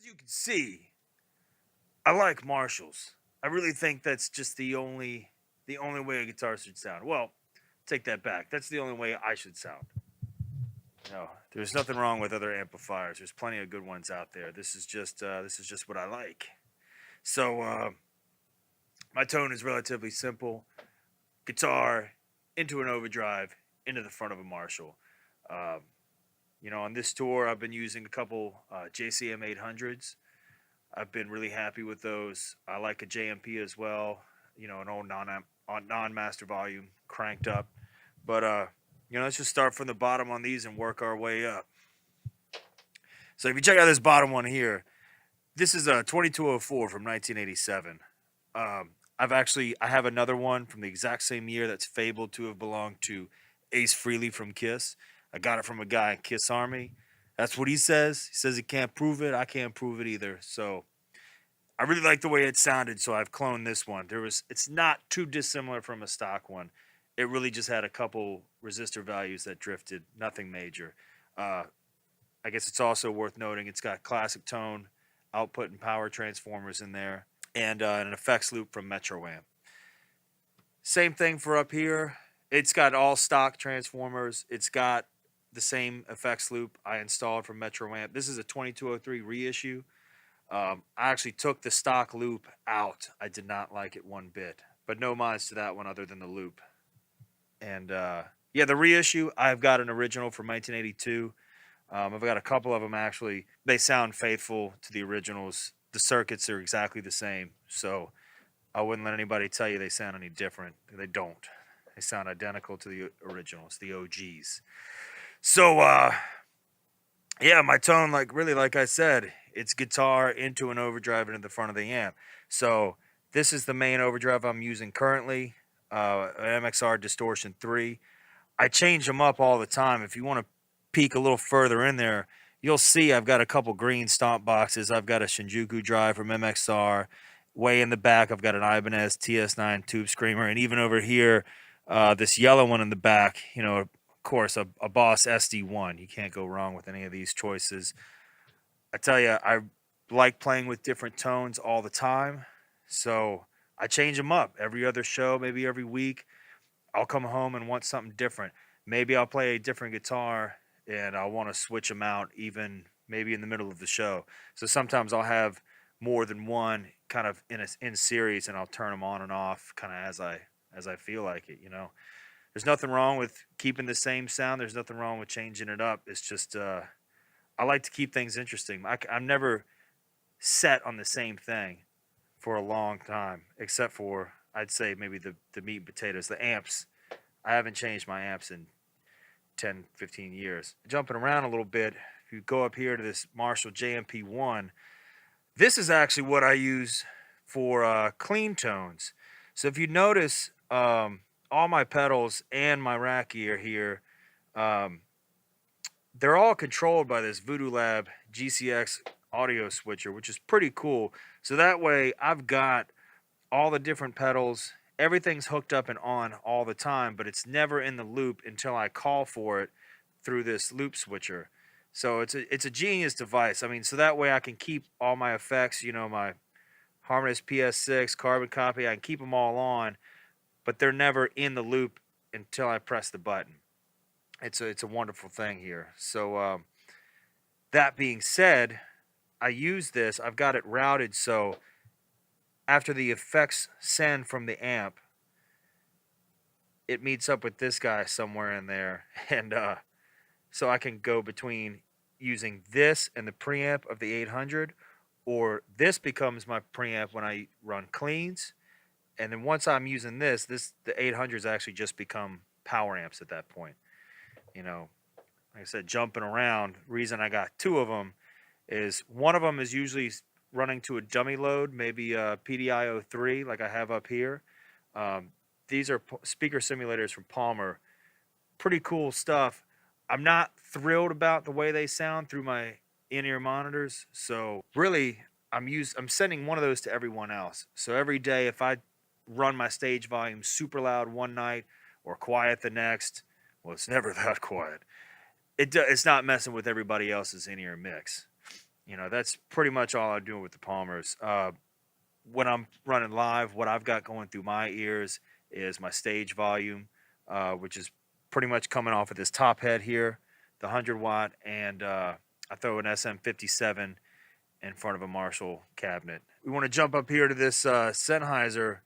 you can see, I like Marshalls. I really think that's just the only way a guitar should sound. Well, take that back. That's the only way I should sound. No, there's nothing wrong with other amplifiers. There's plenty of good ones out there. This is just what I like. So my tone is relatively simple. Guitar into an overdrive into the front of a Marshall. Um, on this tour, I've been using a couple JCM 800s. I've been really happy with those. I like a JMP as well. An old non-master volume cranked up. But let's just start from the bottom on these and work our way up. So if you check out this bottom one here, this is a 2204 from 1987. I have another one from the exact same year that's fabled to have belonged to Ace Frehley from Kiss. I got it from a guy in Kiss Army. That's what he says. He says he can't prove it. I can't prove it either. So I really like the way it sounded, so I've cloned this one. It's not too dissimilar from a stock one. It really just had a couple resistor values that drifted, nothing major. Uh, I guess it's also worth noting it's got classic tone, output and power transformers in there, and an effects loop from Metro Amp. Same thing for up here. It's got all stock transformers. It's got the same effects loop I installed from Metro Amp. This is a 2203 reissue. I actually took the stock loop out. I did not like it one bit, but no mods to that one other than the loop. And the reissue, I've got an original from 1982. I've got a couple of them actually. They sound faithful to the originals. The circuits are exactly the same, so I wouldn't let anybody tell you they sound any different. They don't. They sound identical to the originals, the OGs. So, my tone, like I said, it's guitar into an overdrive into the front of the amp. So this is the main overdrive I'm using currently, an MXR Distortion 3. I change them up all the time. If you want to peek a little further in there, you'll see I've got a couple green stomp boxes. I've got a Shinjuku drive from MXR. Way in the back, I've got an Ibanez TS9 Tube Screamer. And even over here, this yellow one in the back, of course, a Boss SD1. You can't go wrong with any of these choices. I tell you, I like playing with different tones all the time. So I change them up every other show, maybe every week. I'll come home and want something different. Maybe I'll play a different guitar and I'll want to switch them out even maybe in the middle of the show. So sometimes I'll have more than one kind of in series, and I'll turn them on and off kind of as I feel like it. There's nothing wrong with keeping the same sound. There's nothing wrong with changing it up. It's just I like to keep things interesting. I'm never set on the same thing for a long time, except for I'd say maybe the meat and potatoes, the amps. I haven't changed my amps in 10, 15 years. Jumping around a little bit, if you go up here to this Marshall JMP1, this is actually what I use for clean tones. So if you notice, all my pedals and my rack gear here, they're all controlled by this Voodoo Lab GCX audio switcher, which is pretty cool. So that way I've got all the different pedals. Everything's hooked up and on all the time, but it's never in the loop until I call for it through this loop switcher. So it's a genius device. I mean, so that way I can keep all my effects, my Harmonist PS6, Carbon Copy, I can keep them all on, but they're never in the loop until I press the button. It's a wonderful thing here. So that being said, I use this. I've got it routed so after the effects send from the amp, it meets up with this guy somewhere in there, and so I can go between using this and the preamp of the 800, or this becomes my preamp when I run cleans, and then once I'm using the 800s actually just become power amps at that point. Like I said, jumping around. Reason I got two of them is one of them is usually running to a dummy load, maybe a PDI 03 like I have up here. These are speaker simulators from Palmer. Pretty cool stuff. I'm not thrilled about the way they sound through my in-ear monitors. So really, I'm sending one of those to everyone else. So every day, if I run my stage volume super loud one night or quiet the next, well, it's never that quiet. It's not messing with everybody else's in-ear mix. That's pretty much all I'm doing with the Palmers. When I'm running live, what I've got going through my ears is my stage volume, which is pretty much coming off of this top head here, the 100 watt, and I throw an SM57 in front of a Marshall cabinet. We want to jump up here to this Sennheiser.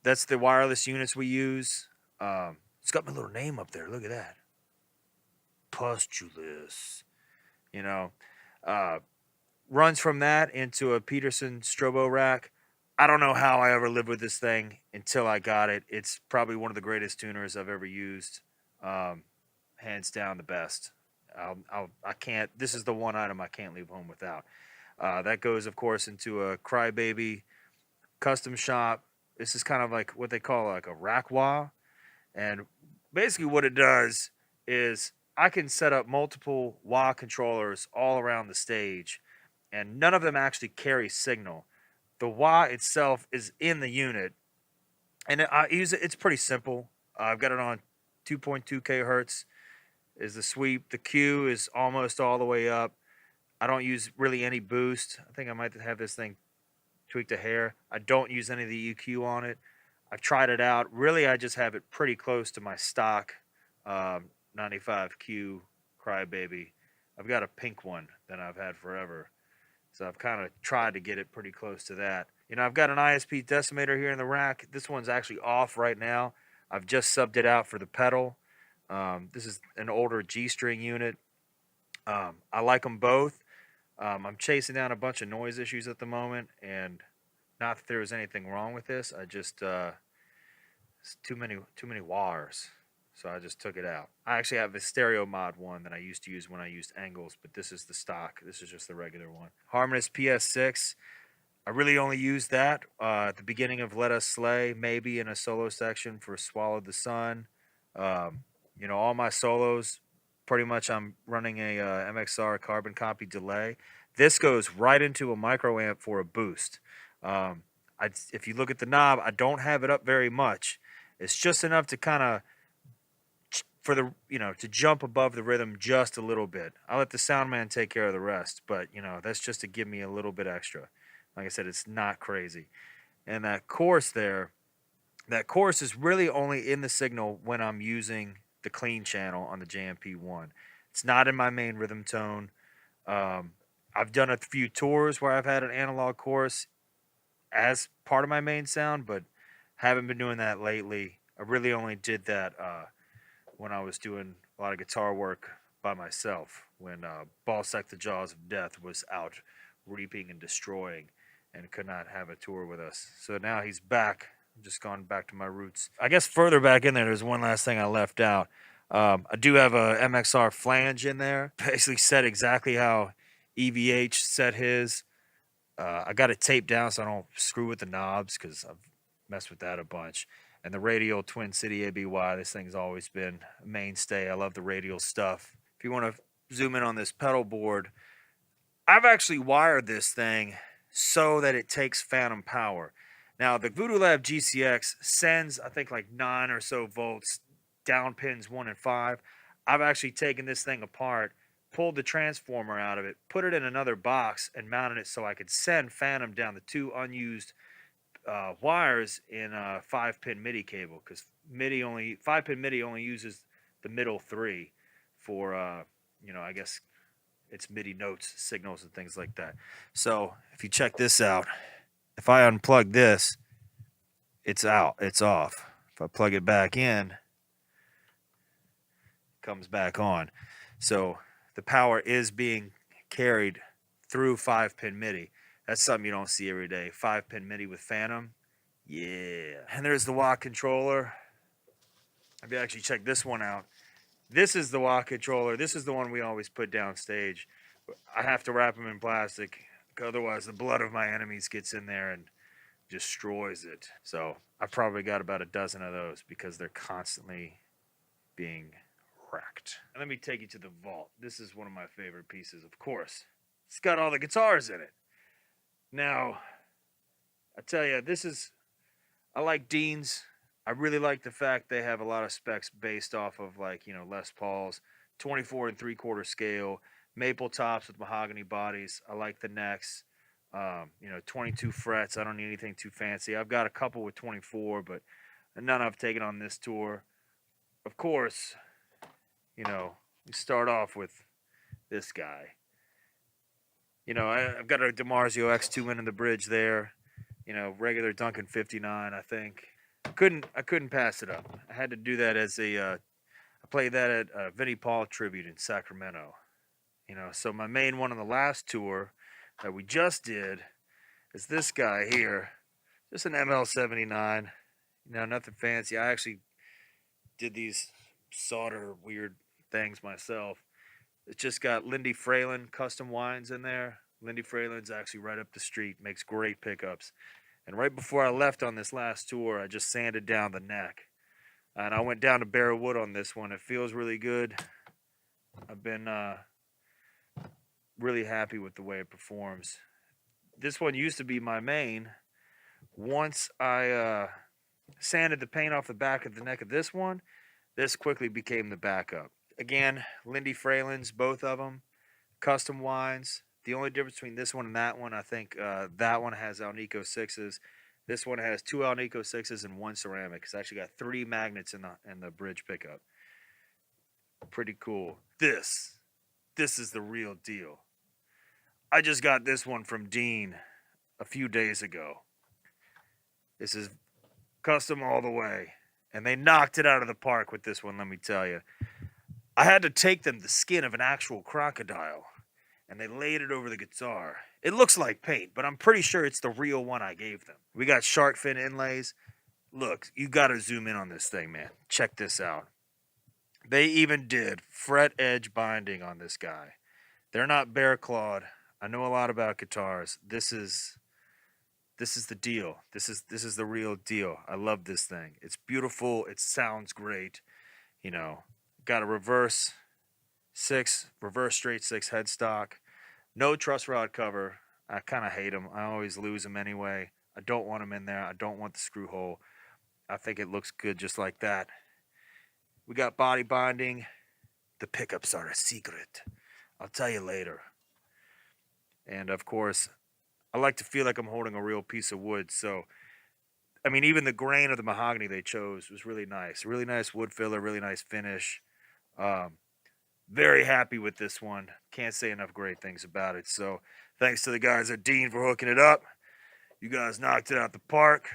That's the wireless units we use. It's got my little name up there. Look at that. Pustulus. You know, runs from that into a Peterson strobo rack. I don't know how I ever lived with this thing until I got it. It's probably one of the greatest tuners I've ever used. Hands down the best. I can't. This is the one item I can't leave home without. That goes, of course, into a Crybaby custom shop. This is kind of like what they call like a rack wah, and basically what it does is I can set up multiple wah controllers all around the stage, and none of them actually carry signal. The wah itself is in the unit, and I use it. It's pretty simple. I've got it on 2.2 kHz is the sweep. The Q is almost all the way up. I don't use really any boost. I think I might have this thing tweaked a hair. I don't use any of the EQ on it. I've tried it out. Really, I just have it pretty close to my stock 95Q Crybaby. I've got a pink one that I've had forever. So I've kind of tried to get it pretty close to that. I've got an ISP decimator here in the rack. This one's actually off right now. I've just subbed it out for the pedal. This is an older G-string unit. I like them both. I'm chasing down a bunch of noise issues at the moment, and not that there was anything wrong with this. I just it's too many wires, so I just took it out. I actually have a stereo mod one that I used to use when I used angles, but this is the stock. This is just the regular one. Harmonious PS6. I really only used that at the beginning of Let Us Slay, maybe in a solo section for Swallow the Sun. All my solos, pretty much I'm running a MXR carbon copy delay. This goes right into a microamp for a boost. If you look at the knob, I don't have it up very much. It's just enough to kind of to jump above the rhythm just a little bit. I'll let the sound man take care of the rest, but that's just to give me a little bit extra. Like I said, it's not crazy. And that chorus is really only in the signal when I'm using the clean channel on the JMP1. It's not in my main rhythm tone. I've done a few tours where I've had an analog chorus as part of my main sound, but haven't been doing that lately. I really only did that when I was doing a lot of guitar work by myself, when Ballsack the Jaws of Death was out reaping and destroying and could not have a tour with us. So now he's back. I've just gone back to my roots. I guess further back in there's one last thing I left out. I do have a MXR flange in there. Basically set exactly how EVH set his. I got it taped down so I don't screw with the knobs because I've messed with that a bunch. And the radial Twin City ABY, this thing's always been a mainstay. I love the radial stuff. If you want to zoom in on this pedal board, I've actually wired this thing so that it takes phantom power. Now, the Voodoo Lab GCX sends, I think, like 9 or so volts down pins 1 and 5. I've actually taken this thing apart, pulled the transformer out of it, put it in another box, and mounted it so I could send phantom down the 2 unused wires in a 5-pin MIDI cable, because 5-pin MIDI only uses the middle 3 for, I guess it's MIDI notes, signals, and things like that. So if you check this out, if I unplug this, it's out, it's off. If I plug it back in, it comes back on. So the power is being carried through 5-pin MIDI. That's something you don't see every day. 5-pin MIDI with phantom. Yeah. And there's the wah controller. If you actually check this one out, this is the wah controller. This is the one we always put down stage. I have to wrap them in plastic, otherwise the blood of my enemies gets in there and destroys it. So I've probably got about a dozen of those because they're constantly being wrecked. And let me take you to the vault. This is one of my favorite pieces, of course. It's got all the guitars in it. Now, I tell you, I like Dean's. I really like the fact they have a lot of specs based off of Les Paul's 24 3/4 scale. maple tops with mahogany bodies. I like the necks. 22 frets. I don't need anything too fancy. I've got a couple with 24, but none I've taken on this tour. Of course, we start off with this guy. I've got a DiMarzio X2 in the bridge there. Regular Duncan 59, I think. I couldn't pass it up. I had to do that as I played that at Vinnie Paul tribute in Sacramento. So my main one on the last tour that we just did is this guy here. Just an ML79. Nothing fancy. I actually did these solder weird things myself. It's just got Lindy Fralin custom wines in there. Lindy Fralin's actually right up the street, makes great pickups. And right before I left on this last tour, I just sanded down the neck. And I went down to bare wood on this one. It feels really good. I've been really happy with the way it performs. This one used to be my main. Once I sanded the paint off the back of the neck of this one, this quickly became the backup. Again, Lindy Fralin's, both of them, custom wines. The only difference between this one and that one, I think that one has Alnico 6s. This one has 2 Alnico 6s and 1 ceramic. It's actually got 3 magnets in the bridge pickup. Pretty cool. This is the real deal. I just got this one from Dean a few days ago. This is custom all the way. And they knocked it out of the park with this one, let me tell you. I had to take them the skin of an actual crocodile, and they laid it over the guitar. It looks like paint, but I'm pretty sure it's the real one I gave them. We got shark fin inlays. Look, you got to zoom in on this thing, man. Check this out. They even did fret edge binding on this guy. They're not bare clawed. I know a lot about guitars. This is the deal. This is the real deal. I love this thing. It's beautiful. It sounds great. Got a reverse straight 6 headstock. No truss rod cover. I kind of hate them. I always lose them anyway. I don't want them in there. I don't want the screw hole. I think it looks good just like that. We got body binding. The pickups are a secret. I'll tell you later. And of course, I like to feel like I'm holding a real piece of wood. So, even the grain of the mahogany they chose was really nice. Really nice wood filler, really nice finish. Very happy with this one. Can't say enough great things about it. So, thanks to the guys at Dean for hooking it up. You guys knocked it out the park.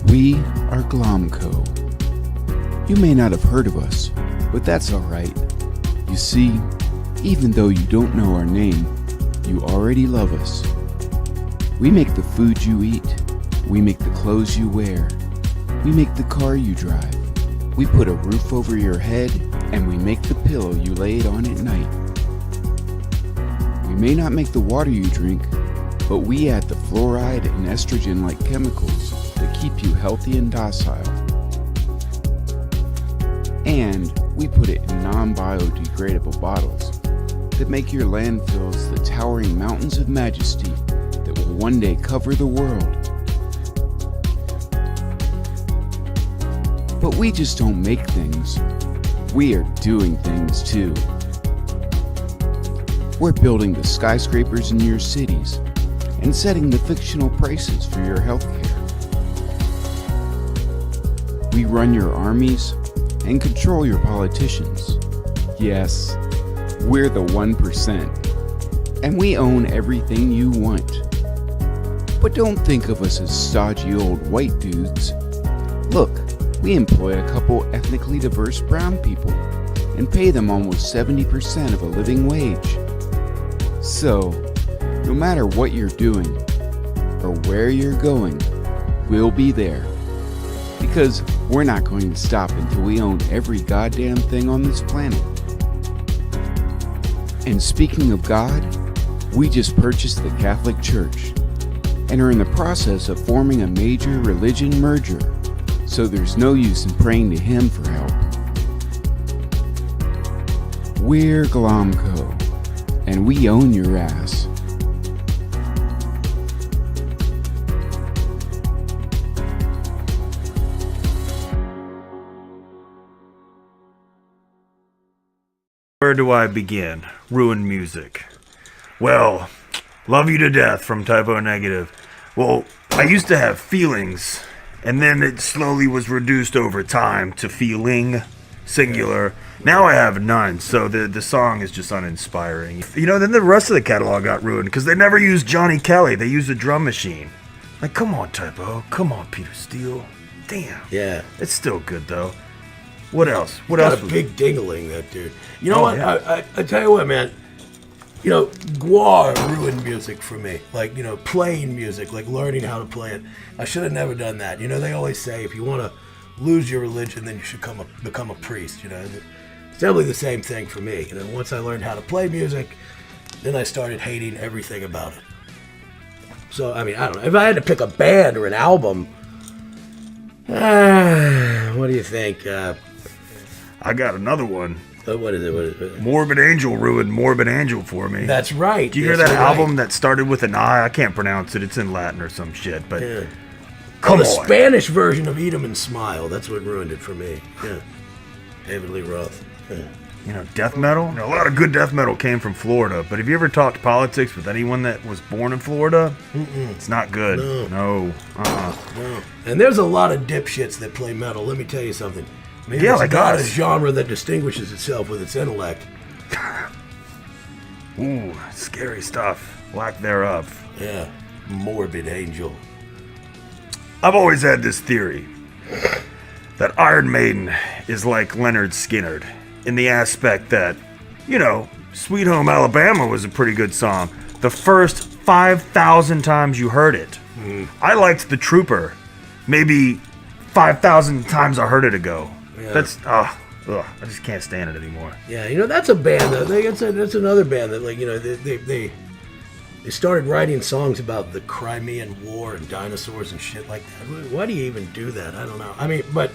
We are Glomco. You may not have heard of us, but that's alright. You see, even though you don't know our name, you already love us. We make the food you eat. We make the clothes you wear. We make the car you drive. We put a roof over your head, and we make the pillow you lay it on at night. We may not make the water you drink, but we add the fluoride and estrogen-like chemicals that keep you healthy and docile. And we put it in non-biodegradable bottles that make your landfills the towering mountains of majesty that will one day cover the world. But we just don't make things. We are doing things too. We're building the skyscrapers in your cities and setting the fictional prices for your healthcare. We run your armies and control your politicians. Yes, we're the 1%, and we own everything you want. But don't think of us as stodgy old white dudes. Look, we employ a couple ethnically diverse brown people and pay them almost 70% of a living wage. So, no matter what you're doing or where you're going, we'll be there. Because we're not going to stop until we own every goddamn thing on this planet. And speaking of God, we just purchased the Catholic Church and are in the process of forming a major religion merger, so there's no use in praying to him for help. We're Glomco, and we own your ass. Where do I begin? Ruin music. Well, love you to death from Typo Negative. Well, I used to have feelings, and then it slowly was reduced over time to feeling, singular. Now I have none, so the song is just uninspiring. You know, then the rest of the catalog got ruined because they never used Johnny Kelly. They used a drum machine. Like, come on, Typo. Come on, Peter Steele. Damn. Yeah. It's still good, though. What else? What Got else? a big dingling, that dude. You know what? Yeah. I tell you what, man. You know, Gwar ruined music for me. Like, you know, playing music, like learning how to play it. I should have never done that. You know, they always say if you want to lose your religion, then you should become a priest. You know, it's definitely the same thing for me. You know, once I learned how to play music, then I started hating everything about it. So, I mean, I don't know. If I had to pick a band or an album, what do you think? I got another one. What is it? Morbid Angel ruined Morbid Angel for me. That's right. Do you hear that album that started with an I? I can't pronounce it. It's in Latin or some shit. But Yeah. come the on. Spanish version of Eat 'em and Smile. That's what ruined it for me. Yeah. David Lee Roth. Yeah. You know, death metal. You know, a lot of good death metal came from Florida. But have you ever talked politics with anyone that was born in Florida? It's not good. No. No. And there's a lot of dipshits that play metal. Let me tell you something. I mean, Yeah, it's like not us. a genre that distinguishes itself with its intellect. Ooh, scary stuff. Lack thereof. Yeah. Morbid Angel. I've always had this theory that Iron Maiden is like Leonard Skinner in the aspect that, you know, Sweet Home Alabama was a pretty good song. The first 5,000 times you heard it. I liked The Trooper. Maybe 5,000 times I heard it ago. Yeah. That's, I just can't stand it anymore. Yeah, you know, that's a band, though. That's another band that, like, you know, they started writing songs about the Crimean War and dinosaurs and shit like that. Why do you even do that? I don't know. I mean, but,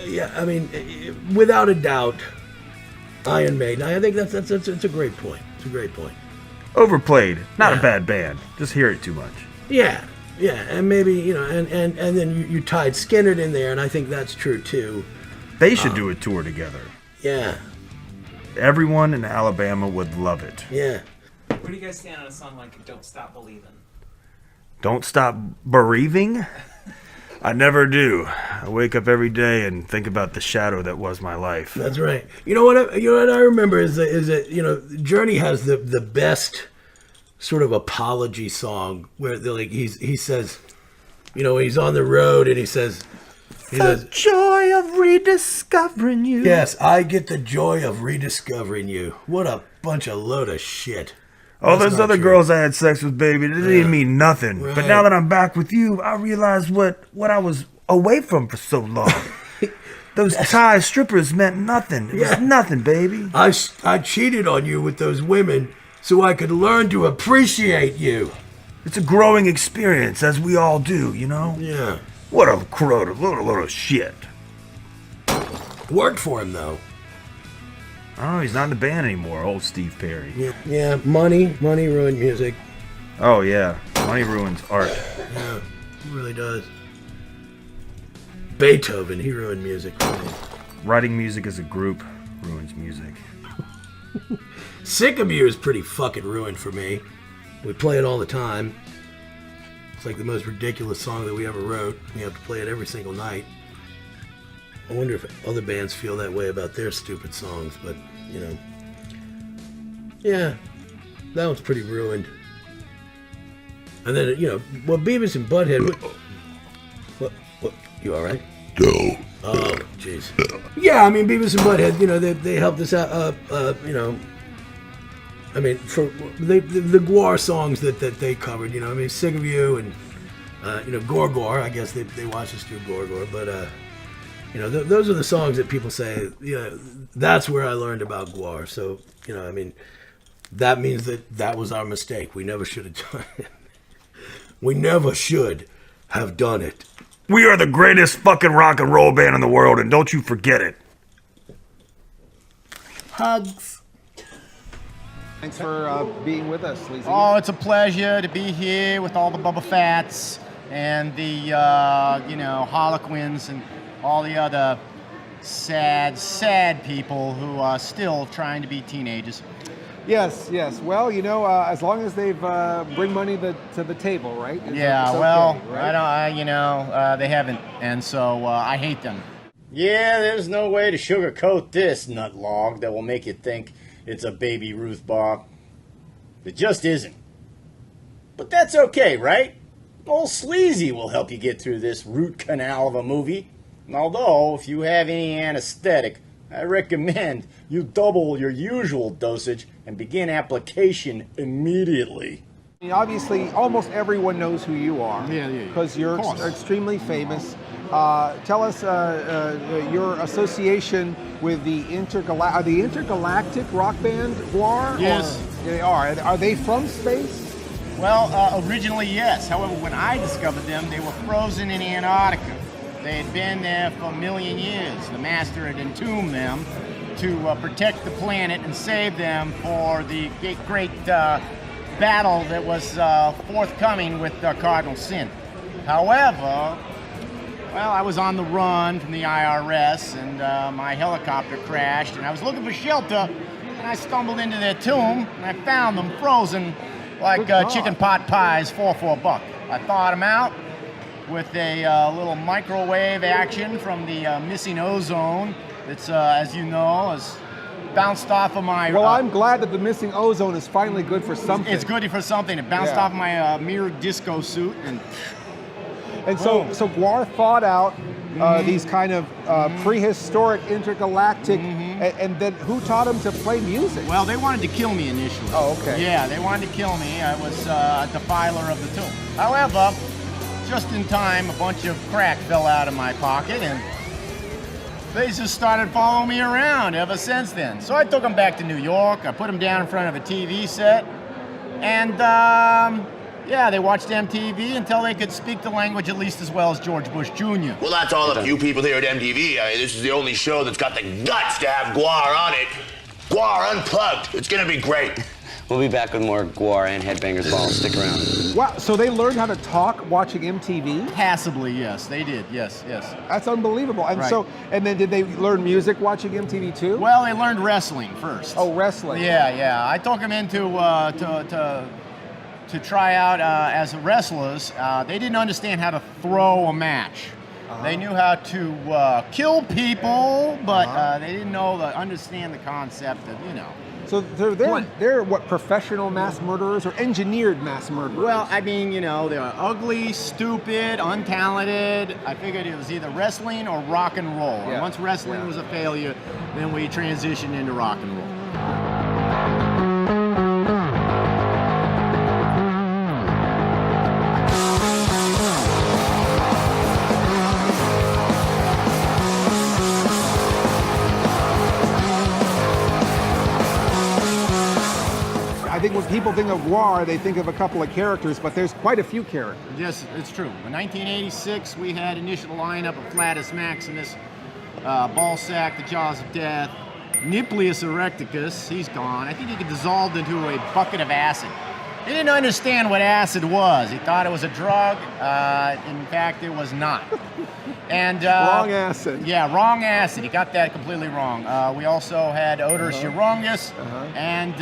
yeah, I mean, without a doubt, Iron Maiden, I think that's a great point. It's a great point. Overplayed. Not Yeah. a bad band. Just hear it too much. Yeah, and maybe, you know, and then you tied Skinner in there, and I think that's true, too. They should do a tour together. Yeah, Everyone in Alabama would love it. yeah. Where do you guys stand on a song like Don't Stop Believing? Don't stop bereaving? I never do. I wake up every day and think about the shadow that was my life. That's right. You know what I remember is that you know, Journey has the best sort of apology song where like he says, you know, he's on the road and he says, The joy of rediscovering you. yes, I get the joy of rediscovering you. What a bunch of load of shit. All That's those not other true. girls I had sex with, baby, they didn't mean nothing. But Right. now that I'm back with you, I realize what I was away from for so long. Those Thai strippers meant nothing. It Yeah. was nothing, baby. I cheated on you with those women so I could learn to appreciate you. It's a growing experience, as we all do, you know? Yeah. What a corroded load of shit. Worked for him, though. I don't know, he's not in the band anymore, old Steve Perry. Yeah, money ruined music. Oh, yeah. Money ruins art. Yeah, it really does. Beethoven, he ruined music for me. Writing music as a group ruins music. Sick of You is pretty fucking ruined for me. We play it all the time. It's like the most ridiculous song that we ever wrote. We have to play it every single night. I wonder if other bands feel that way about their stupid songs, but, you know. Yeah, that one's pretty ruined. And then, you know, well, Beavis and Butthead... What, you alright? No. Oh, jeez. Yeah, I mean, Beavis and Butthead, you know, they helped us out, you know, I mean, for the Gwar songs that they covered, you know, I mean, Sick of You and, you know, Gwar, I guess they watched us do Gwar, but, you know, those are the songs that people say, you know, that's where I learned about Gwar. So, you know, I mean, that means that was our mistake. We never should have done it. We never should have done it. We are the greatest fucking rock and roll band in the world, and don't you forget it. Hugs. Thanks for being with us, Sleazy. Oh, it's a pleasure to be here with all the Bubba Fats and the, Harlequins and all the other sad people who are still trying to be teenagers. Yes. Well, as long as they've bring money to the table, right? It's okay, right? They haven't, and so I hate them. Yeah, there's no way to sugarcoat this nut log that will make you think it's a Baby Ruth bar. It just isn't. But that's okay, right? Old Sleazy will help you get through this root canal of a movie. Although, if you have any anesthetic, I recommend you double your usual dosage and begin application immediately. I mean, obviously, almost everyone knows who you are. Yeah. Because you're extremely famous. Tell us your association with the intergalactic rock band Gwar? Yes. They are. Are they from space? Well, originally, yes. However, when I discovered them, they were frozen in Antarctica. They had been there for a million years. The master had entombed them to protect the planet and save them for the great battle that was forthcoming with Cardinal Sin. However, well, I was on the run from the IRS, and my helicopter crashed, and I was looking for shelter, and I stumbled into their tomb, and I found them frozen like chicken pot pies, 4 for $1. I thawed them out with a little microwave action from the missing ozone that's, as you know, has bounced off of my... Well, I'm glad that the missing ozone is finally good for something. It's good for something. It bounced off my mirrored disco suit, and so Gwar thought out these kind of prehistoric intergalactic, and then who taught him to play music? Well, they wanted to kill me initially. Oh, okay. Yeah, they wanted to kill me. I was a defiler of the tomb. However, just in time, a bunch of crack fell out of my pocket, and they just started following me around ever since then. So I took them back to New York. I put them down in front of a TV set, and they watched MTV until they could speak the language at least as well as George Bush Jr. Well, that's all of you people here at MTV. This is the only show that's got the guts to have Gwar on it. Gwar Unplugged. It's gonna be great. We'll be back with more Gwar and Headbangers Balls. Stick around. Wow, so they learned how to talk watching MTV? Passably, yes, they did. Yes. That's unbelievable. And Right. and then did they learn music watching MTV too? Well, they learned wrestling first. Oh, wrestling. Yeah. I took them into to try out as wrestlers. They didn't understand how to throw a match. They knew how to kill people, but they didn't understand the concept of, So they're what, professional mass murderers or engineered mass murderers? Well, I mean, they were ugly, stupid, untalented. I figured it was either wrestling or rock and roll. And once wrestling was a failure, then we transitioned into rock and roll. I think when people think of Gwar, they think of a couple of characters, but there's quite a few characters. Yes, it's true. In 1986, we had initial lineup of Flatus Maximus, Ballsack, the Jaws of Death, Nucleus Erecticus, he's gone. I think he got dissolved into a bucket of acid. He didn't understand what acid was. He thought it was a drug. In fact, it was not. And wrong acid. Yeah, wrong acid. He got that completely wrong. We also had Odorous Urungus, and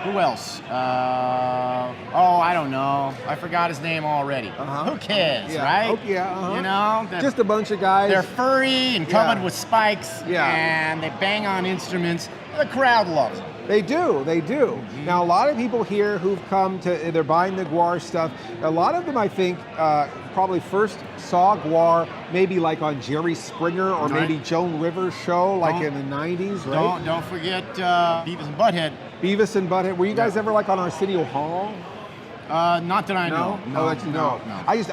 who else? I don't know. I forgot his name already. Who cares, right? Okay, Just a bunch of guys. They're furry and covered with spikes, and they bang on instruments. The crowd loves them. They do. Now, a lot of people here who've come to, they're buying the Gwar stuff. A lot of them, I think, probably first saw Gwar maybe like on Jerry Springer or maybe Joan Rivers' show, like in the 90s, right? Don't forget Beavis and Butthead. Beavis and Butthead. Were you guys ever like on Arsenio Hall? Not that I know. No. I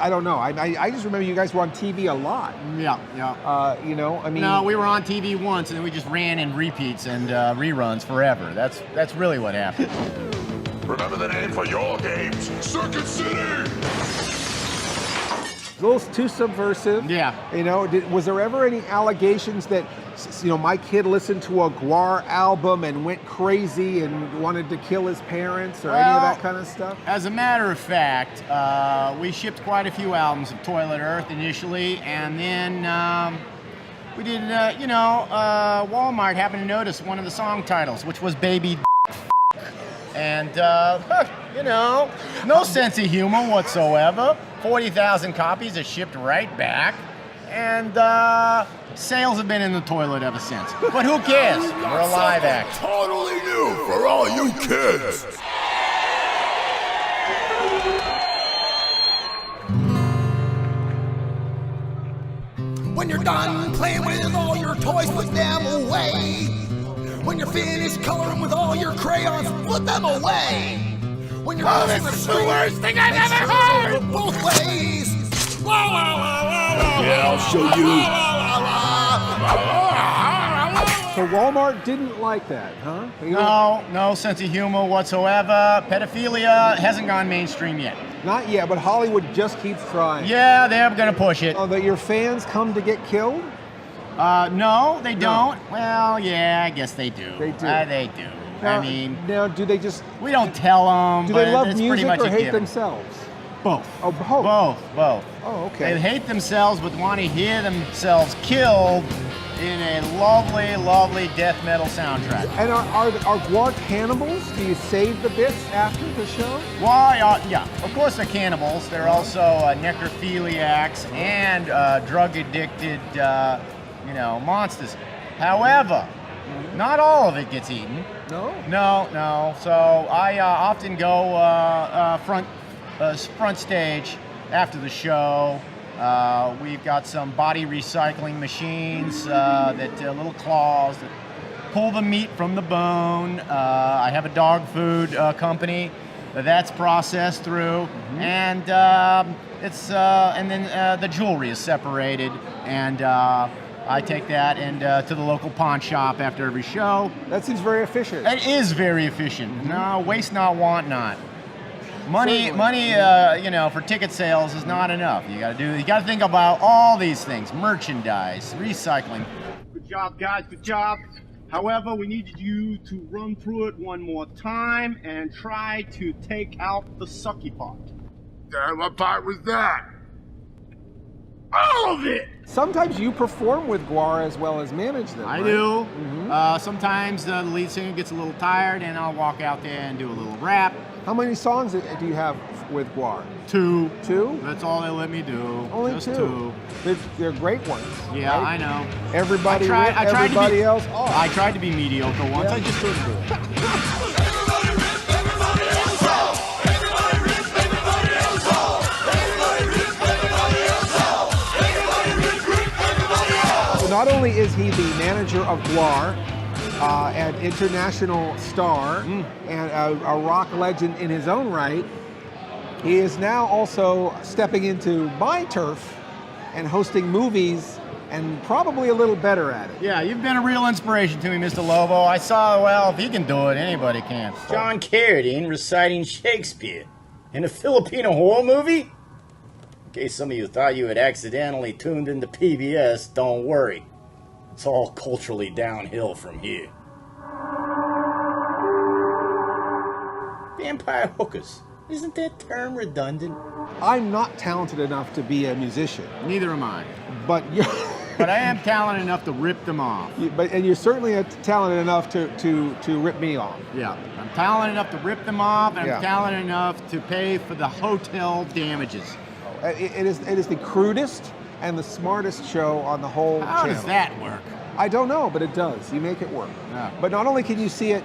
don't know. I just remember you guys were on TV a lot. Yeah. No, we were on TV once, and then we just ran in repeats and reruns forever. That's really what happened. Remember the name for your games, Circuit City! a little too subversive. Yeah. You know, was there ever any allegations that, you know, my kid listened to a Gwar album and went crazy and wanted to kill his parents or any of that kind of stuff? As a matter of fact, we shipped quite a few albums of Toilet Earth initially, and then we did, Walmart happened to notice one of the song titles, which was Baby and, no sense of humor whatsoever. 40,000 copies are shipped right back, and sales have been in the toilet ever since. But who cares? We're a live act. Totally new for all you kids. When you're done playing with all your toys, put them away. When you're finished coloring with all your crayons, put them away. When you're done this is the worst thing I've ever heard! Both ways. Yeah, I'll show you. So Walmart didn't like that, huh? No sense of humor whatsoever. Pedophilia hasn't gone mainstream yet. Not yet, but Hollywood just keeps trying. Yeah, they're gonna push it. Oh, that your fans come to get killed? No, they don't. Well, yeah, I guess they do. They do. They do. Now, I mean, now do they just? we don't tell them. Do they love it's pretty music much or a hate given. themselves? Both. Oh, both. Both. Oh, okay. They hate themselves, but want to hear themselves killed in a lovely, lovely death metal soundtrack. And are Gwar cannibals? Do you save the bits after the show? Why? Yeah, of course they're cannibals. They're also necrophiliacs and drug-addicted, monsters. However, not all of it gets eaten. No? No. So I often go front stage after the show. We've got some body recycling machines, little claws that pull the meat from the bone. I have a dog food company that's processed through, and then the jewelry is separated, and I take that and to the local pawn shop after every show. That seems very efficient. It is very efficient. No, waste not, want not. Money, for ticket sales is not enough. You gotta think about all these things: merchandise, recycling. Good job, guys. Good job. However, we need you to run through it one more time and try to take out the sucky part. What part was that? All of it! Sometimes you perform with Gwar as well as manage them. I right? do. Sometimes the lead singer gets a little tired, and I'll walk out there and do a little rap. How many songs do you have with Gwar? 2. 2? That's all they let me do. Only Just 2. They're great ones. Yeah, right? I know. Everybody else off. I tried to be mediocre once. Yeah. I just couldn't do it. So not only is he the manager of Gwar, an international star, and a rock legend in his own right, he is now also stepping into my turf and hosting movies and probably a little better at it. Yeah, you've been a real inspiration to me, Mr. Lobo. I saw, well, if he can do it, anybody can. John Carradine reciting Shakespeare in a Filipino horror movie? In case some of you thought you had accidentally tuned into PBS, don't worry. It's all culturally downhill from here. Vampire hookers. Isn't that term redundant? I'm not talented enough to be a musician. Neither am I. But you're But I am talented enough to rip them off. and you're certainly talented enough to rip me off. Yeah, I'm talented enough to rip them off, and Yeah. I'm talented enough to pay for the hotel damages. It is the crudest and the smartest show on the whole How channel. does that work? I don't know, but it does. You make it work. Yeah. But not only can you see it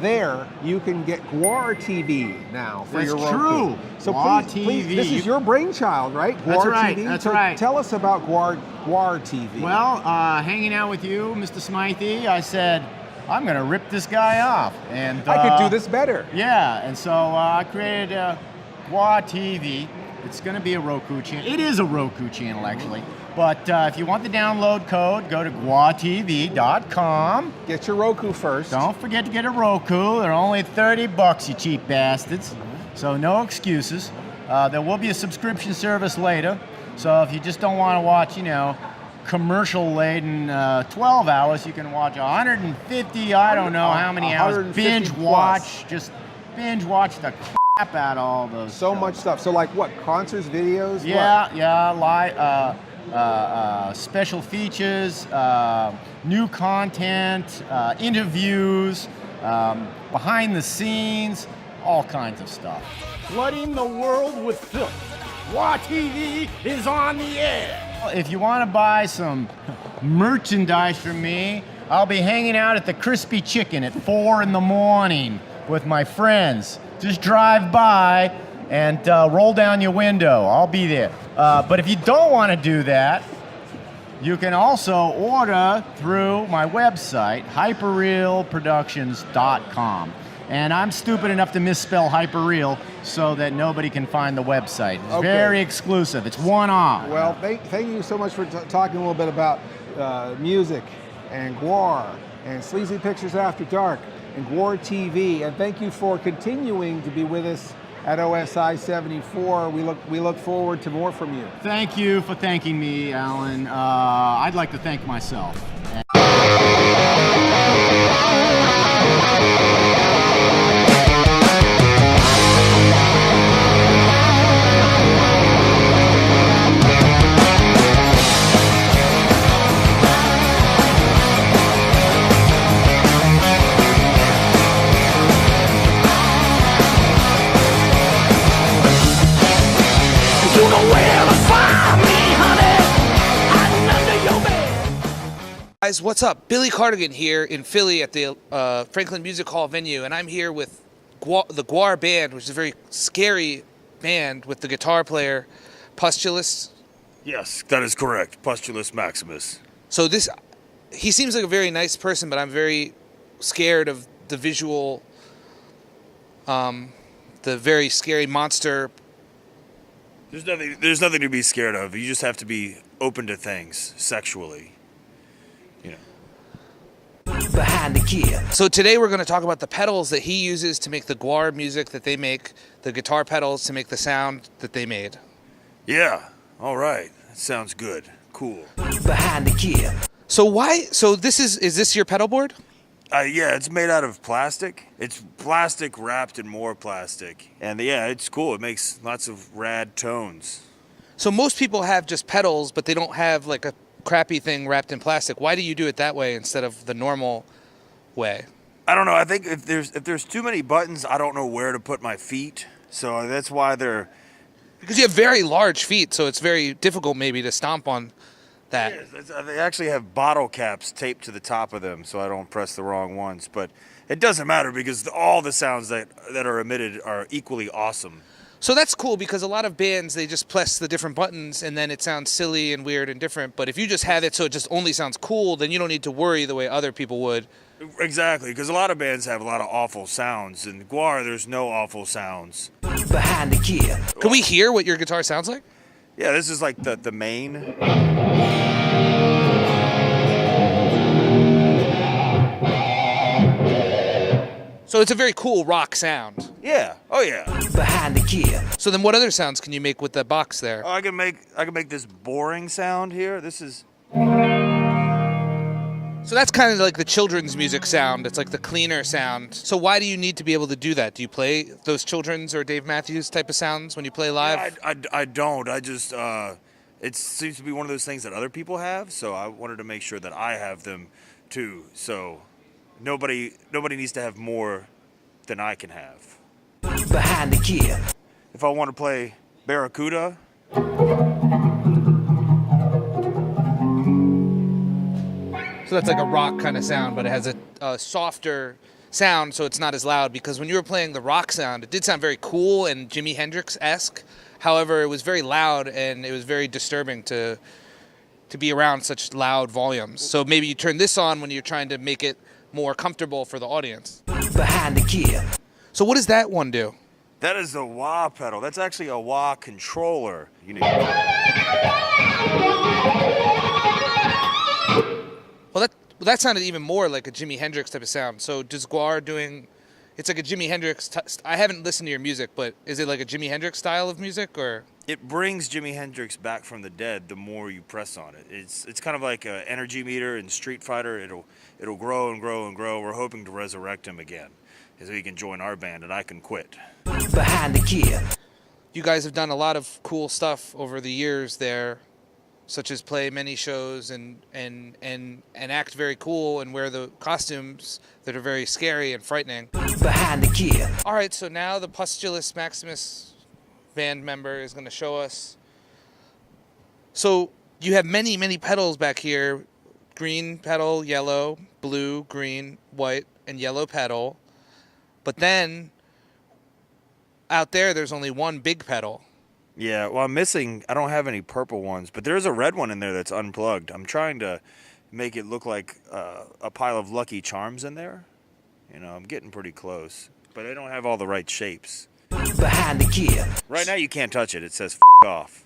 there, you can get Gwar TV now for That's your Roku. true. So Gwar please, TV. this is your brainchild, right? Gwar That's right, TV. that's so right. Tell us about Gwar TV. Well, hanging out with you, Mr. Smythe, I said, I'm going to rip this guy off. And I could do this better. Yeah, and so I created Gwar TV. It's going to be a Roku channel. It is a Roku channel, actually. But if you want the download code, go to GwarTV.com. Get your Roku first. Don't forget to get a Roku. They're only $30, you cheap bastards. So no excuses. There will be a subscription service later. So if you just don't want to watch, commercial-laden 12 hours, you can watch 150, I don't know how many hours, 150 binge plus. watch, just binge watch the crap out of all those So shows. much stuff. So like what? Concerts, videos? Yeah, live, special features, new content, interviews, behind the scenes, all kinds of stuff. Flooding the world with filth. Gwar TV is on the air. If you want to buy some merchandise from me, I'll be hanging out at the Crispy Chicken at 4 in the morning with my friends. Just drive by and roll down your window. I'll be there. But if you don't want to do that, you can also order through my website, hyperrealproductions.com. And I'm stupid enough to misspell hyperreal so that nobody can find the website. It's very exclusive. It's one-off. Well, thank you so much for talking a little bit about music and Gwar and Sleazy Pictures After Dark and Gwar TV. And thank you for continuing to be with us at OSI 74. We look forward to more from you. Thank you for thanking me, Alan. I'd like to thank myself. Guys, what's up? Billy Cardigan here in Philly at the Franklin Music Hall venue, and I'm here with the Gwar band, which is a very scary band with the guitar player, Pustulus. Yes, that is correct. Pustulus Maximus. So he seems like a very nice person, but I'm very scared of the visual, the very scary monster. There's nothing to be scared of. You just have to be open to things sexually. Behind the gear. So today we're going to talk about the pedals that he uses to make the Gwar music that they make, the guitar pedals to make the sound that they made. Yeah, all right. That sounds good. Cool. Behind the gear. So is this your pedal board? Yeah, it's made out of plastic. It's plastic wrapped in more plastic. And yeah, it's cool. It makes lots of rad tones. So most people have just pedals, but they don't have like a crappy thing wrapped in plastic. Why do you do it that way instead of the normal way? I don't know. I think if there's too many buttons, I don't know where to put my feet. So that's why because you have very large feet, so it's very difficult maybe to stomp on that. Yeah, they actually have bottle caps taped to the top of them, so I don't press the wrong ones. But it doesn't matter because all the sounds that are emitted are equally awesome. So that's cool because a lot of bands, they just press the different buttons and then it sounds silly and weird and different. But if you just have it so it just only sounds cool, then you don't need to worry the way other people would. Exactly, because a lot of bands have a lot of awful sounds. In Gwar, there's no awful sounds. Behind the gear. Can we hear what your guitar sounds like? Yeah, this is like the main. So it's a very cool rock sound. Yeah. Oh yeah. Behind the gear. So then what other sounds can you make with the box there? Oh, I can make this boring sound here. This is. So that's kind of like the children's music sound. It's like the cleaner sound. So why do you need to be able to do that? Do you play those children's or Dave Matthews type of sounds when you play live? Yeah, I don't. I just it seems to be one of those things that other people have, so I wanted to make sure that I have them too. So nobody needs to have more than I can have. Behind the gear. If I want to play Barracuda. So that's like a rock kind of sound, but it has a softer sound, so it's not as loud. Because when you were playing the rock sound, it did sound very cool and Jimi Hendrix-esque. However, it was very loud and it was very disturbing to be around such loud volumes. So maybe you turn this on when you're trying to make it more comfortable for the audience. Behind the gear. So what does that one do? That is a wah pedal. That's actually a wah controller. Well, that sounded even more like a Jimi Hendrix type of sound. So does Gwar doing... It's like a Jimi Hendrix... I haven't listened to your music, but is it like a Jimi Hendrix style of music, or...? It brings Jimi Hendrix back from the dead the more you press on it. It's kind of like an energy meter in Street Fighter. It'll grow and grow and grow. We're hoping to resurrect him again, so he can join our band and I can quit. Behind the gear. You guys have done a lot of cool stuff over the years there, such as play many shows and act very cool and wear the costumes that are very scary and frightening. Behind the gear. All right, so now the Postulus Maximus band member is going to show us. So you have many, many pedals back here. Green pedal, yellow, blue, green, white, and yellow pedal. But then out there's only one big pedal. Yeah, well, I don't have any purple ones, but there's a red one in there that's unplugged. I'm trying to make it look like a pile of Lucky Charms in there. You know, I'm getting pretty close, but I don't have all the right shapes. Behind the gear. Right now you can't touch it. It says off.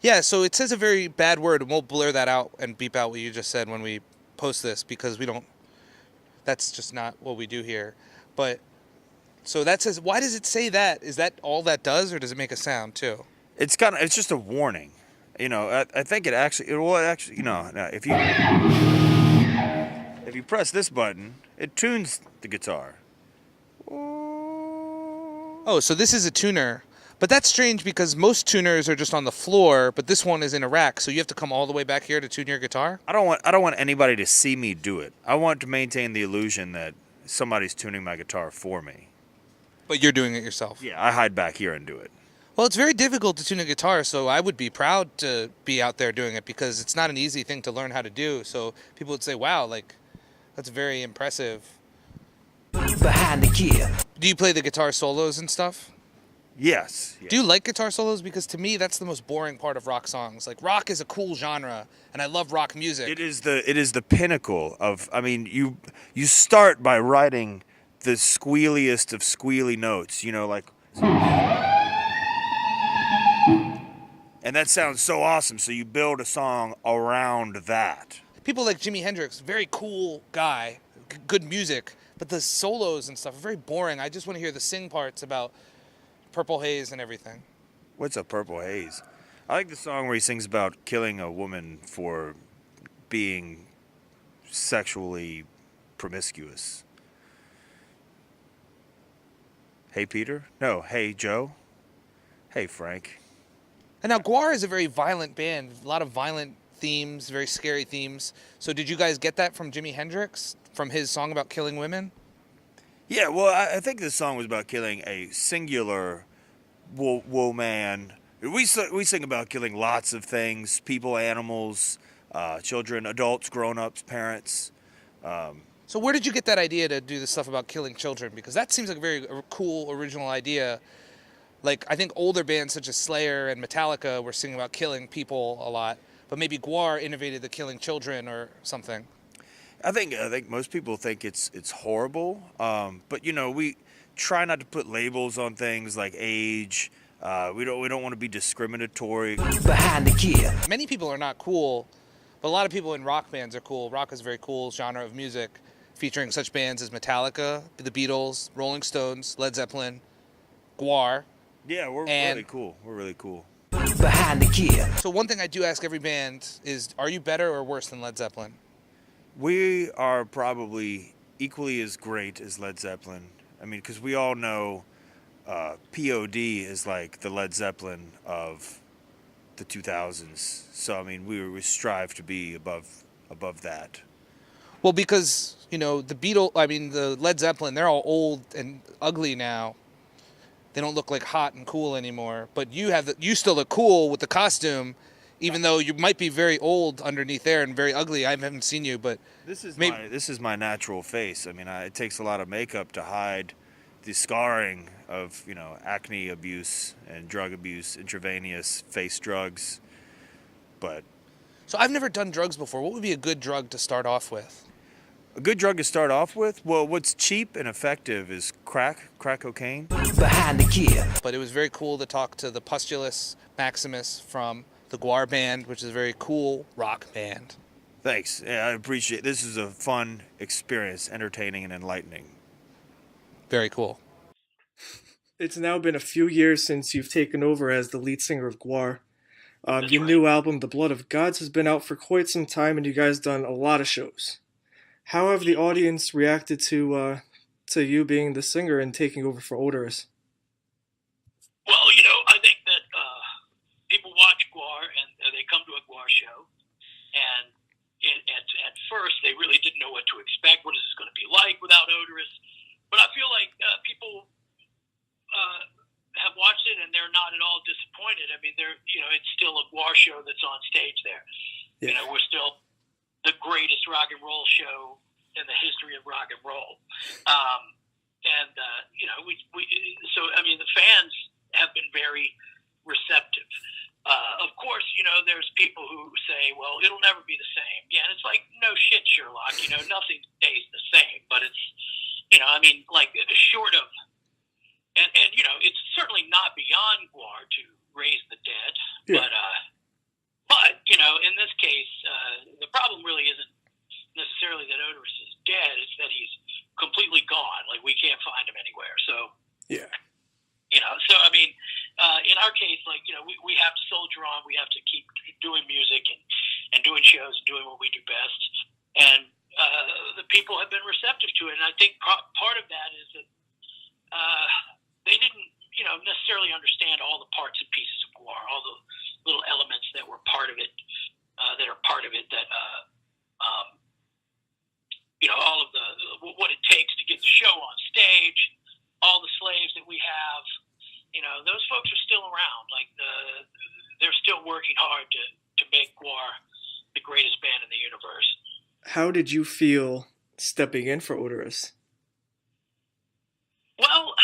Yeah, so it says a very bad word, and we'll blur that out and beep out what you just said when we post this, because that's just not what we do here. But, so that says, why does it say that? Is that all that does, or does it make a sound too? It's just a warning. You know, I think if you press this button, it tunes the guitar. Oh, so this is a tuner. But that's strange because most tuners are just on the floor, but this one is in a rack, so you have to come all the way back here to tune your guitar? I don't want anybody to see me do it. I want to maintain the illusion that somebody's tuning my guitar for me. But you're doing it yourself? Yeah, I hide back here and do it. Well, it's very difficult to tune a guitar, so I would be proud to be out there doing it because it's not an easy thing to learn how to do. So people would say, wow, like, that's very impressive. Behind the gear. Do you play the guitar solos and stuff? Yes. Do you like guitar solos? Because to me, that's the most boring part of rock songs. Like, rock is a cool genre, and I love rock music. It is the pinnacle of, I mean, you start by writing the squealiest of squealy notes, you know, like, and that sounds so awesome, so you build a song around that. People like Jimi Hendrix, very cool guy, good music, but the solos and stuff are very boring. I just want to hear the sing parts about Purple Haze and everything. What's a Purple Haze? I like the song where he sings about killing a woman for being sexually promiscuous. Hey, Peter? No, hey, Joe? Hey, Frank? And now Gwar is a very violent band, a lot of violent themes, very scary themes. So did you guys get that from Jimi Hendrix, from his song about killing women? Yeah, well, I think this song was about killing a singular woman. We sing about killing lots of things, people, animals, children, adults, grown-ups, parents. So where did you get that idea to do this stuff about killing children? Because that seems like a very cool, original idea. Like, I think older bands such as Slayer and Metallica were singing about killing people a lot, but maybe Gwar innovated the killing children or something. I think most people think it's horrible, but you know, we try not to put labels on things like age. We don't want to be discriminatory. Behind the gear. Many people are not cool, but a lot of people in rock bands are cool. Rock is a very cool genre of music, featuring such bands as Metallica, the Beatles, Rolling Stones, Led Zeppelin, Gwar. Yeah, we're really cool. We're really cool. Behind the gear. So one thing I do ask every band is, are you better or worse than Led Zeppelin? We are probably equally as great as Led Zeppelin. I mean, because we all know POD is like the Led Zeppelin of the 2000s. So, I mean, we strive to be above that. Well, because, you know, the Led Zeppelin, they're all old and ugly now. They don't look like hot and cool anymore. But you still look cool with the costume, even though you might be very old underneath there and very ugly. I haven't seen you, but this is my natural face. I mean, it takes a lot of makeup to hide the scarring of, you know, acne abuse and drug abuse, intravenous face drugs. But so I've never done drugs before. What would be a good drug to start off with? A good drug to start off with? Well, what's cheap and effective is crack cocaine. Behind the gear. But it was very cool to talk to the Postulus Maximus from the Gwar band, which is a very cool rock band. Thanks. Yeah, I appreciate it. This is a fun experience, entertaining and enlightening. Very cool. it's now been a few years since you've taken over as the lead singer of Gwar. Your new album, The Blood of Gods, has been out for quite some time, and you guys done a lot of shows. How have the audience reacted to you being the singer and taking over for Odorous? Well, I think that people watch Gwar and they come to a Gwar show, and at first they really didn't know what to expect. What is this going to be like without Odorous? But I feel like people have watched it and they're not at all disappointed. I mean, it's still a Gwar show that's on stage there. Yeah. We're still the greatest rock and roll show in the history of rock and roll. The fans have been very receptive. Of course, there's people who say, well, it'll never be the same. Yeah, and it's like, no shit, Sherlock, nothing stays the same. But it's, short of, and it's certainly not beyond Gwar to raise the dead. Yeah. But in this case, the problem really isn't necessarily that Odorous is dead. It's that he's completely gone. Like, we can't find him anywhere. So, yeah. In our case, we have to soldier on. We have to keep doing music and doing shows and doing what we do best. And the people have been receptive to it. And I think part of that is that they didn't, necessarily understand all the parts and pieces of Gwar, all the little elements that were part of it, all of what it takes to get the show on stage, all the slaves that we have. Those folks are still around. They're still working hard to make Gwar the greatest band in the universe. How did you feel stepping in for Odorous? Well,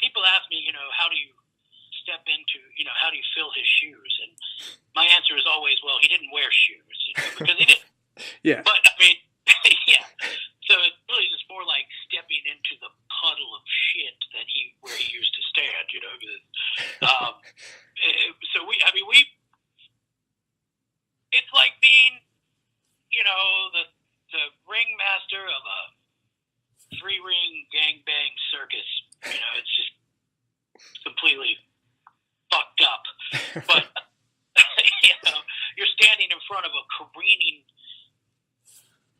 people ask me, how do you step into, how do you fill his shoes? And my answer is always, well, he didn't wear shoes, because he didn't. Yeah. But, yeah. So it really is more like stepping into the puddle of shit where he used to stand, it's like being, the ringmaster of a 3-ring gangbang circus. It's just completely fucked up. But, you're standing in front of a careening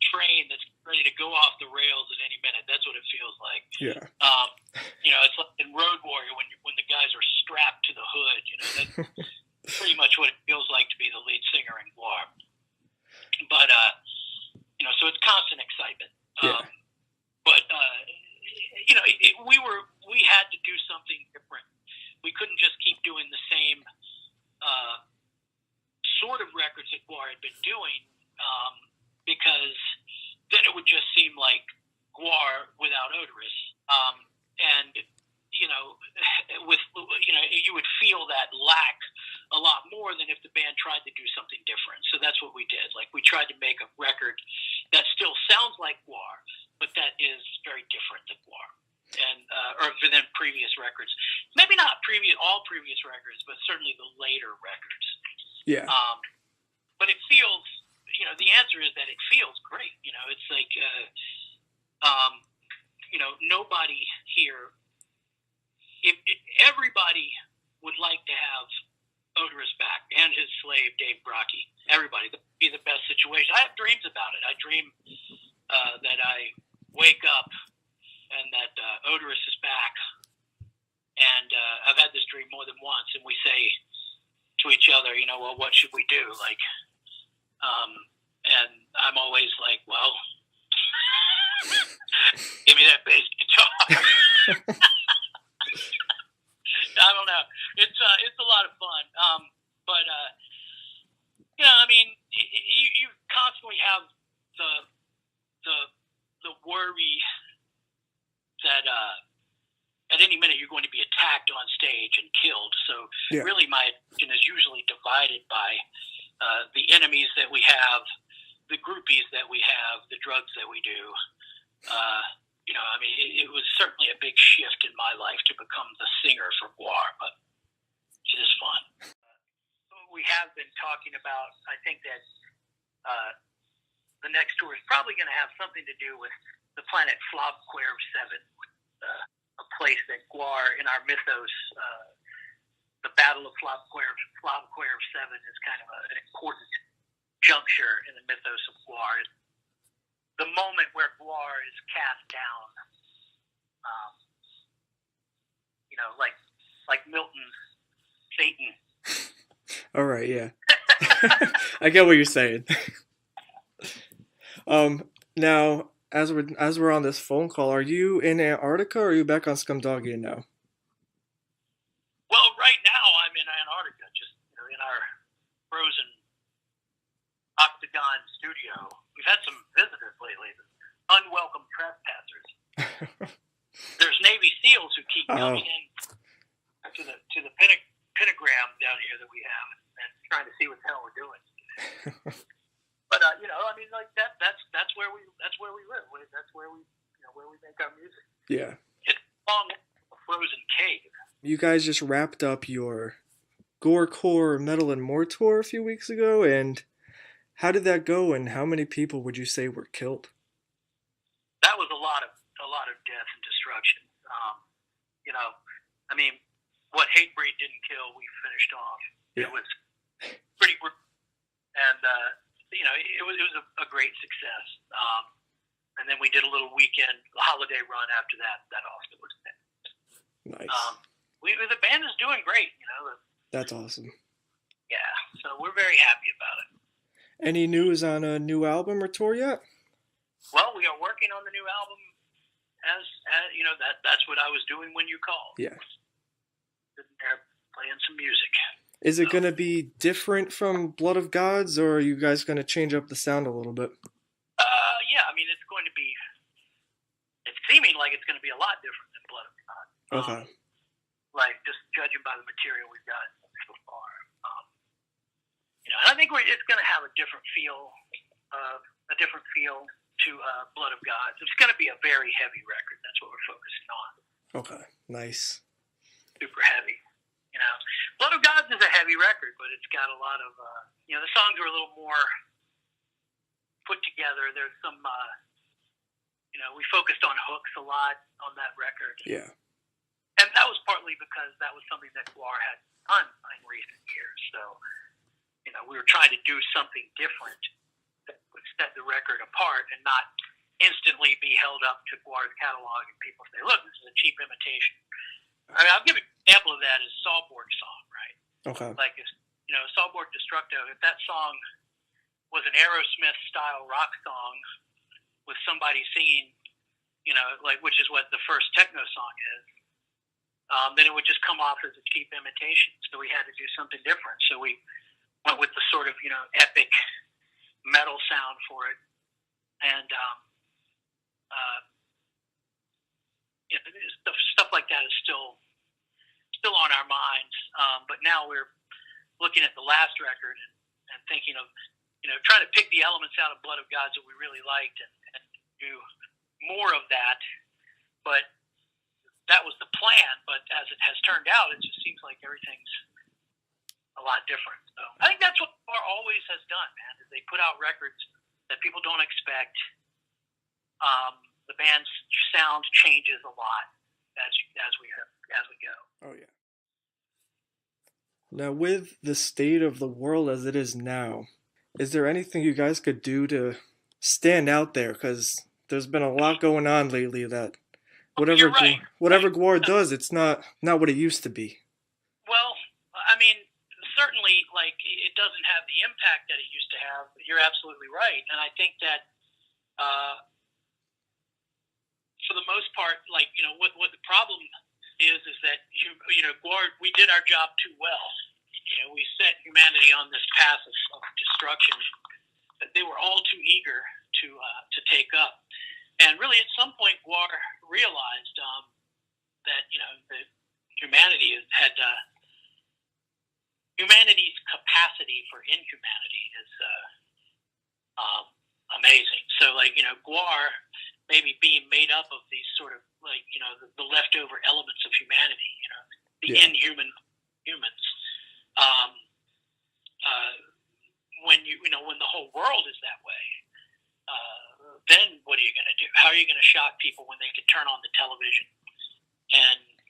train that's ready to go off the rails at any minute. That's what it feels like. Yeah. It's like in Road Warrior when the guys are strapped to the hood. That's pretty much what it feels like to be the lead singer in Gwar. But so it's constant excitement. Yeah. We had to do something different. We couldn't just keep doing the same sort of records that Gwar had been doing, because then it would just seem like Gwar without Odorous. You would feel that lack a lot more than if the band tried to do something different. So that's what we did. We tried to make a record that still sounds like Gwar, but that is very different than Gwar, or than previous records. Maybe not all previous records, but certainly the later records. Yeah. But it feels, the answer is that it feels great. It's like, nobody here, if everybody would like to have Odorous back and his slave, Dave Brocky. Everybody. That would be the best situation. I have dreams about it. I dream that I wake up and that Odorous is back. And I've had this dream more than once, and we say to each other, well, what should we do? And I'm always like, well, give me that bass guitar. I don't know. It's a lot of fun. But you constantly have the worry that at any minute you're going to be attacked on stage and killed. So really my attention is usually divided by the enemies that we have, the groupies that we have, the drugs that we do. It was certainly a big shift in my life to become the singer for Gwar, but it is fun. We have been talking about, I think that the next tour is probably going to have something to do with the planet Blogspots 7. place that Gwar in our mythos, the Battle of Blogspots 7 is kind of an important juncture in the mythos of Gwar. The moment where Gwar is cast down, like Milton's Satan. All right, yeah. I get what you're saying. Now, as we're on this phone call, are you in Antarctica or are you back on Scumdogia now? Well, right now I'm in Antarctica, just in our frozen octagon studio. We've had some visitors lately, unwelcome trespassers. There's Navy SEALs who keep coming in to the pentagram down here that we have and trying to see what the hell we're doing. But that's where we live. That's where we make our music. Yeah. It's a frozen cave. You guys just wrapped up your Gorecore Metal and More tour a few weeks ago, and how did that go? And how many people would you say were killed? That was a lot of death and destruction. What Hatebreed didn't kill, we finished off. Yeah. It was pretty, and it was a great success. And then we did a little weekend holiday run after that. That also was nice. The band is doing great. That's awesome. Yeah, so we're very happy about it. Any news on a new album or tour yet? Well, we are working on the new album. As that's what I was doing when you called. Yeah. Sitting there playing some music. Is it going to be different from Blood of Gods, or are you guys going to change up the sound a little bit? Yeah, it's going to be. It's seeming like it's going to be a lot different than Blood of Gods. Okay. Just judging by the material we've got so far. And I think it's going to have a different feel. To Blood of Gods. It's going to be a very heavy record. That's what we're focusing on. Okay, nice. Super heavy. Blood of Gods is a heavy record, but it's got a lot of, the songs are a little more put together. There's some, we focused on hooks a lot on that record. Yeah. And that was partly because that was something that Gwar had done in recent years. So, we were trying to do something different that would set the record apart and not instantly be held up to Gwar's catalog and people say, look, this is a cheap imitation. I'll give you an example of that is Sawborg's song, right? Okay. Like, Sawborg Destructo, if that song was an Aerosmith-style rock song with somebody singing, which is what the first techno song is, then it would just come off as a cheap imitation. So we had to do something different. So we went with the sort of, epic metal sound for it. And, stuff like that is still on our minds. But now we're looking at the last record and thinking of, trying to pick the elements out of Blood of Gods that we really liked and do more of that. But that was the plan. But as it has turned out, it just seems like everything's a lot different. So I think that's what Gwar always has done, man, is they put out records that people don't expect. The band's sound changes a lot as we go. Oh yeah. Now, with the state of the world as it is now, is there anything you guys could do to stand out there? Because there's been a lot going on lately that whatever Gwar does, it's not what it used to be. Well, certainly, it doesn't have the impact that it used to have. You're absolutely right, and I think that for the most part, what the problem is that Gwar, we did our job too well. We set humanity on this path of destruction that they were all too eager to take up. And really, at some point, Gwar realized that that humanity's capacity for inhumanity is amazing. So, Gwar maybe being made up of these sort of the leftover elements of humanity, the inhuman humans. When the whole world is that way, then what are you going to do? How are you going to shock people when they can turn on the television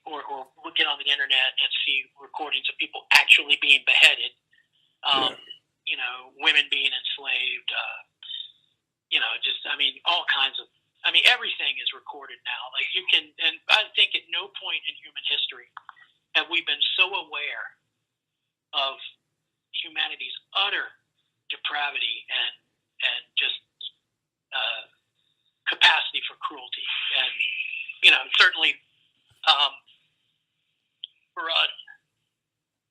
or look it on the internet and see recordings of people actually being beheaded. You know, women being enslaved. You know, just all kinds of. Everything is recorded now. Like you can, and I think at no point in human history have we been so aware of humanity's utter depravity and just capacity for cruelty. And you know, certainly for us,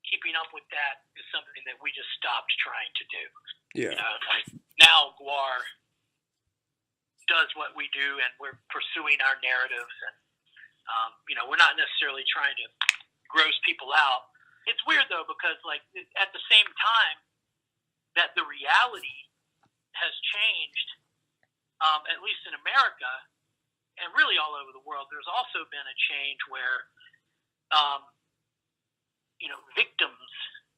keeping up with that is something that we just stopped trying to do. Yeah. You know, like now Gwar does what we do, and we're pursuing our narratives, and you know, we're not necessarily trying to gross people out. It's weird though, because like at the same time that the reality has changed, at least in America and really all over the world, there's also been a change where you know, victims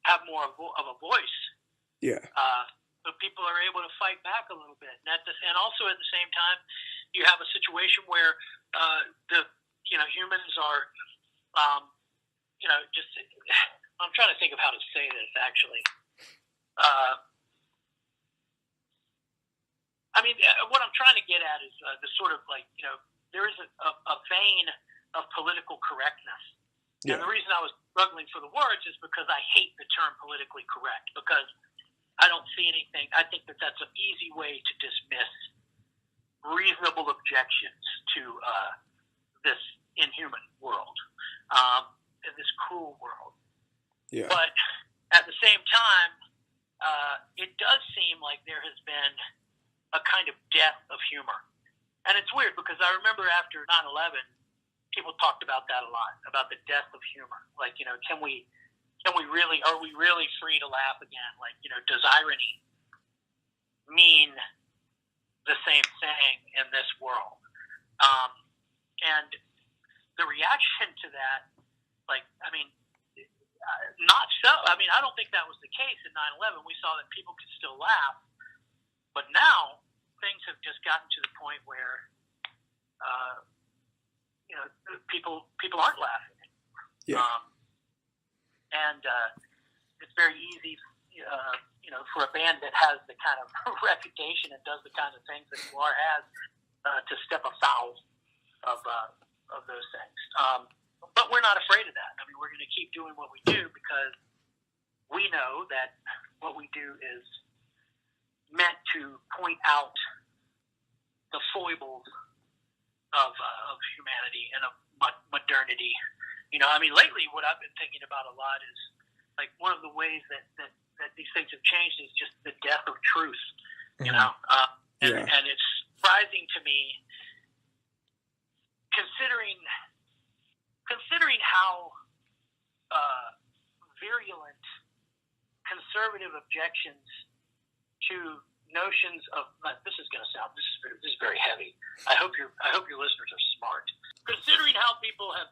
have more of a voice. Yeah. So people are able to fight back a little bit, and also at the same time, you have a situation where humans are, you know, just. I'm trying to think of how to say this actually. What I'm trying to get at is the sort of like, you know, there is a vein of political correctness. Yeah. And the reason I was struggling for the words is because I hate the term politically correct, because I don't see anything. I think that that's an easy way to dismiss reasonable objections to this inhuman world, this cruel world. Yeah. But at the same time, it does seem like there has been a kind of death of humor. And it's weird because I remember after 9/11, people talked about that a lot, about the death of humor. Like, you know, are we really free to laugh again? Like, you know, does irony mean the same thing in this world? And the reaction to that, like, not so. I don't think that was the case in 9/11. We saw that people could still laugh. But now, things have just gotten to the point where, you know, people aren't laughing anymore. Yeah. And it's very easy, you know, for a band that has the kind of reputation and does the kind of things that Gwar has, to step afoul of those things. But we're not afraid of that. We're going to keep doing what we do because we know that what we do is meant to point out the foibles of humanity and of modernity. You know, lately what I've been thinking about a lot is, like, one of the ways that these things have changed is just the death of truth, you know? And it's surprising to me, considering how virulent conservative objections to notions of, this is very heavy. I hope your listeners are smart. Considering how people have,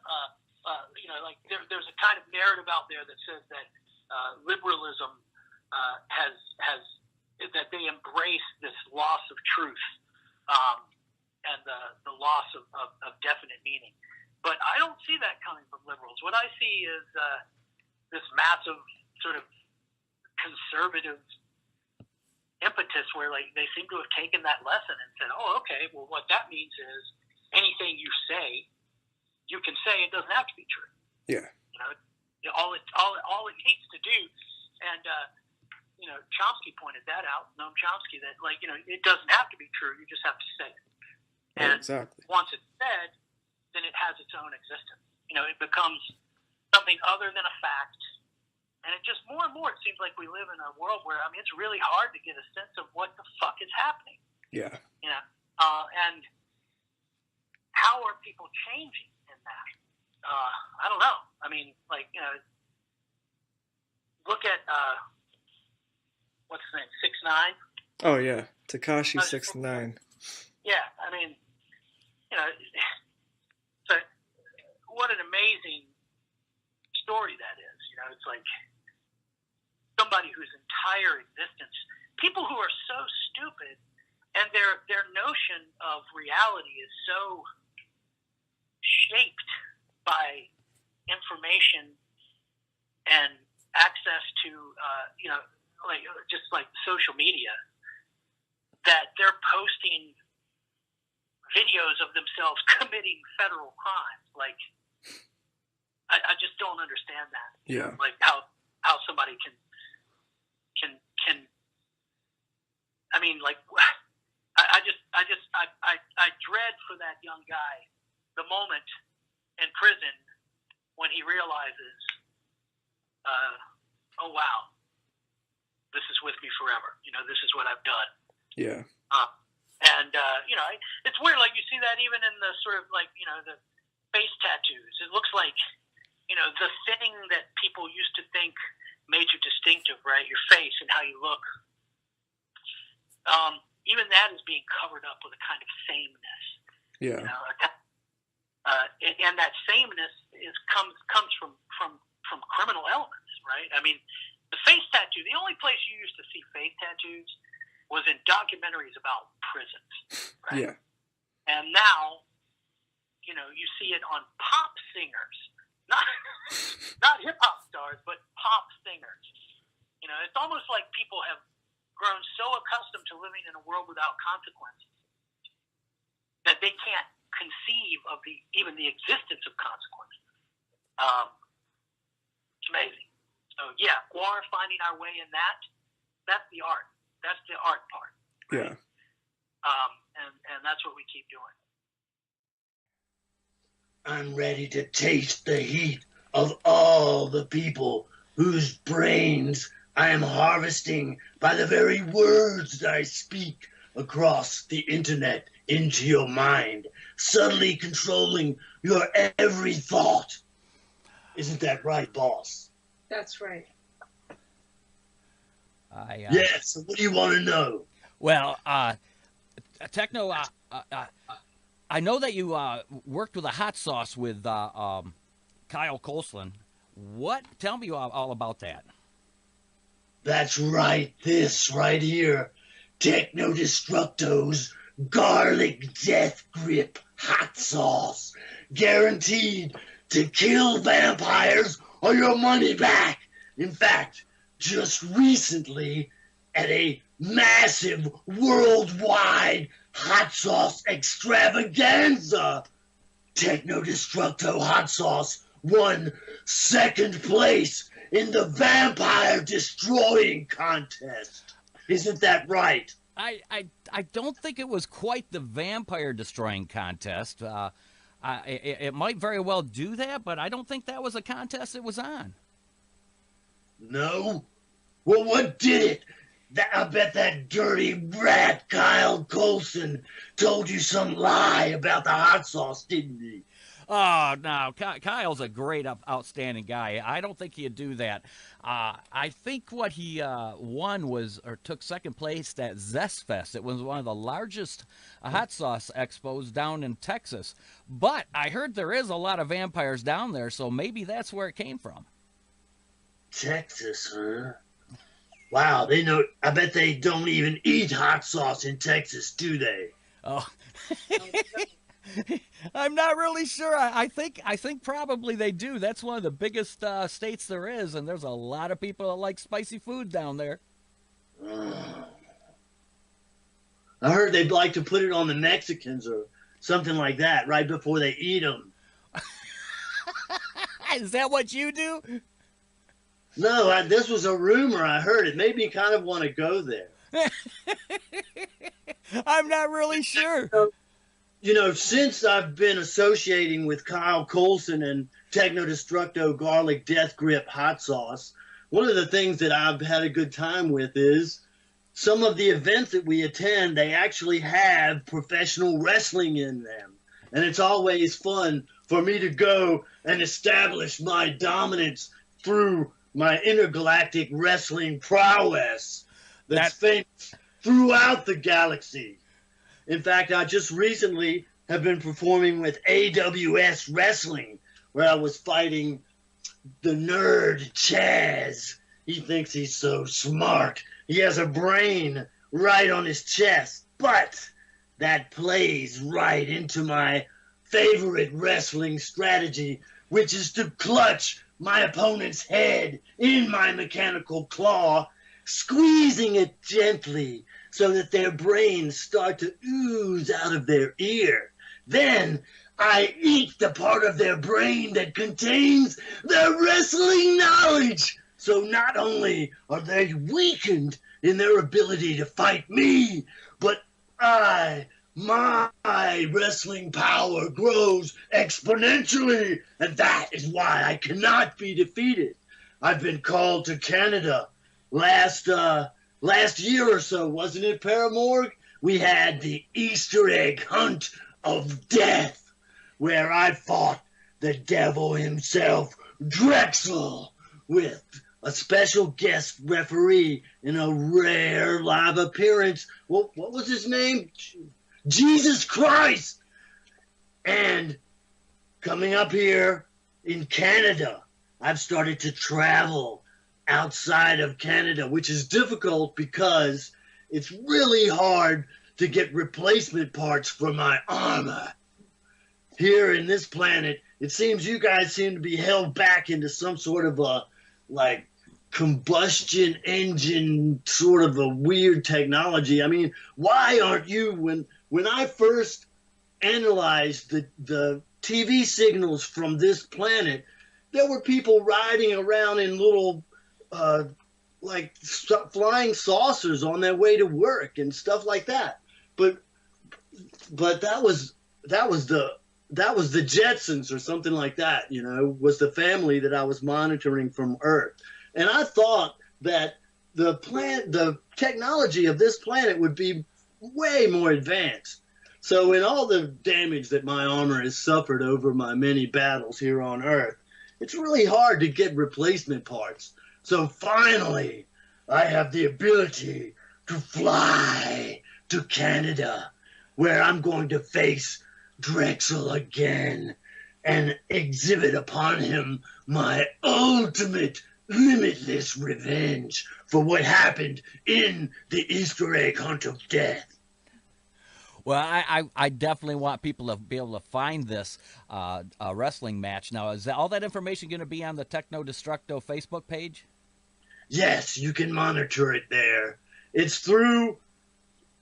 you know, like there's a kind of narrative out there that says that liberalism has that they embrace this loss of truth and the loss of definite meaning. But I don't see that coming from liberals. What I see is this massive sort of conservative impetus where, like, they seem to have taken that lesson and said, oh, okay, well, what that means is anything you say, you can say. It doesn't have to be true. Yeah. You know, all it needs to do, and you know, Chomsky pointed that out, Noam Chomsky, that, like, you know, it doesn't have to be true. You just have to say it. And exactly. Once it's said, then it has its own existence. You know, it becomes something other than a fact. And it just more and more, it seems like we live in a world where, it's really hard to get a sense of what the fuck is happening. Yeah. You know, and how are people changing in that? I don't know. Like, you know, look at, what's his name, 6ix9ine? Oh, yeah. Tekashi 6ix9ine. Yeah, you know, so what an amazing story that is. You know, it's like somebody whose entire existence, people who are so stupid, and their notion of reality is so shaped by information and access to, just like social media, that they're posting videos of themselves committing federal crimes. Like, I just don't understand that. Yeah. Like how somebody can. I mean, like, I dread for that young guy the moment in prison when he realizes, oh wow, this is with me forever. This is what I've done. Yeah. It's weird. Like, you see that even in the sort of like, the face tattoos. It looks like, the thing that people used to think made you distinctive, right? Your face and how you look. Even that is being covered up with a kind of sameness. Yeah. And that sameness comes from criminal elements, right? I mean, the face tattoo. The only place you used to see face tattoos was in documentaries about prisons, right? Yeah. And now, you see it on pop singers, not hip hop stars, but pop singers. It's almost like people have grown so accustomed to living in a world without consequences that they can't conceive of even the existence of consequences. It's amazing. So yeah, Gwar, finding our way in that's the art. That's the art part. Yeah. And that's what we keep doing. I'm ready to taste the heat of all the people whose brains I am harvesting by the very words that I speak across the internet into your mind, subtly controlling your every thought. Isn't that right, boss? That's right. Yes, so what do you want to know? Well, Techno, I know that you worked with a hot sauce with Kyle Colson. Tell me all about that. That's right, this right here. Techno Destructo's garlic death grip hot sauce. Guaranteed to kill vampires or your money back. In fact, just recently, at a massive worldwide hot sauce extravaganza, Techno Destructo hot sauce won second place in the vampire destroying contest. Isn't that right? I don't think it was quite the vampire destroying contest. It might very well do that, but I don't think that was a contest it was on. No? Well, what did it? I bet that dirty rat Kyle Colson told you some lie about the hot sauce, didn't he? Oh, no, Kyle's a great, outstanding guy. I don't think he'd do that. I think what he won took second place at Zest Fest. It was one of the largest hot sauce expos down in Texas. But I heard there is a lot of vampires down there, so maybe that's where it came from. Texas, huh? Wow, they know. I bet they don't even eat hot sauce in Texas, do they? Oh. I'm not really sure. I think probably they do. That's one of the biggest states there is, and there's a lot of people that like spicy food down there. I heard they'd like to put it on the Mexicans or something like that right before they eat them. Is that what you do? No, this was a rumor I heard. It made me kind of want to go there. I'm not really sure. Since I've been associating with Kyle Colson and Techno Destructo Garlic Death Grip Hot Sauce, one of the things that I've had a good time with is some of the events that we attend, they actually have professional wrestling in them. And it's always fun for me to go and establish my dominance through my intergalactic wrestling prowess that's famous throughout the galaxy. In fact, I just recently have been performing with AWS Wrestling, where I was fighting the nerd Chaz. He thinks he's so smart. He has a brain right on his chest. But that plays right into my favorite wrestling strategy which is to clutch my opponent's head in my mechanical claw, squeezing it gently so that their brains start to ooze out of their ear. Then I eat the part of their brain that contains their wrestling knowledge. So not only are they weakened in their ability to fight me, but my wrestling power grows exponentially, and that is why I cannot be defeated. I've been called to Canada last year or so, wasn't it, Paramorg? We had the Easter egg hunt of death, where I fought the devil himself, Drexel, with a special guest referee in a rare live appearance. What was his name? Jesus Christ! And coming up here in Canada, I've started to travel outside of Canada, which is difficult because it's really hard to get replacement parts for my armor. Here in this planet, it seems you guys seem to be held back into some sort of a, like, combustion engine sort of a weird technology. I mean, why aren't you, when I first analyzed the TV signals from this planet, there were people riding around in little like flying saucers on their way to work and stuff like that. But that was the Jetsons or something like that, you know, was the family that I was monitoring from Earth. And I thought that the technology of this planet would be way more advanced. So in all the damage that my armor has suffered over my many battles here on Earth, it's really hard to get replacement parts. So finally, I have the ability to fly to Canada, where I'm going to face Drexel again and exhibit upon him my ultimate limitless revenge for what happened in the Easter egg hunt of death. Well, I definitely want people to be able to find this wrestling match. Now, is all that information going to be on the Techno Destructo Facebook page? Yes, you can monitor it there. It's through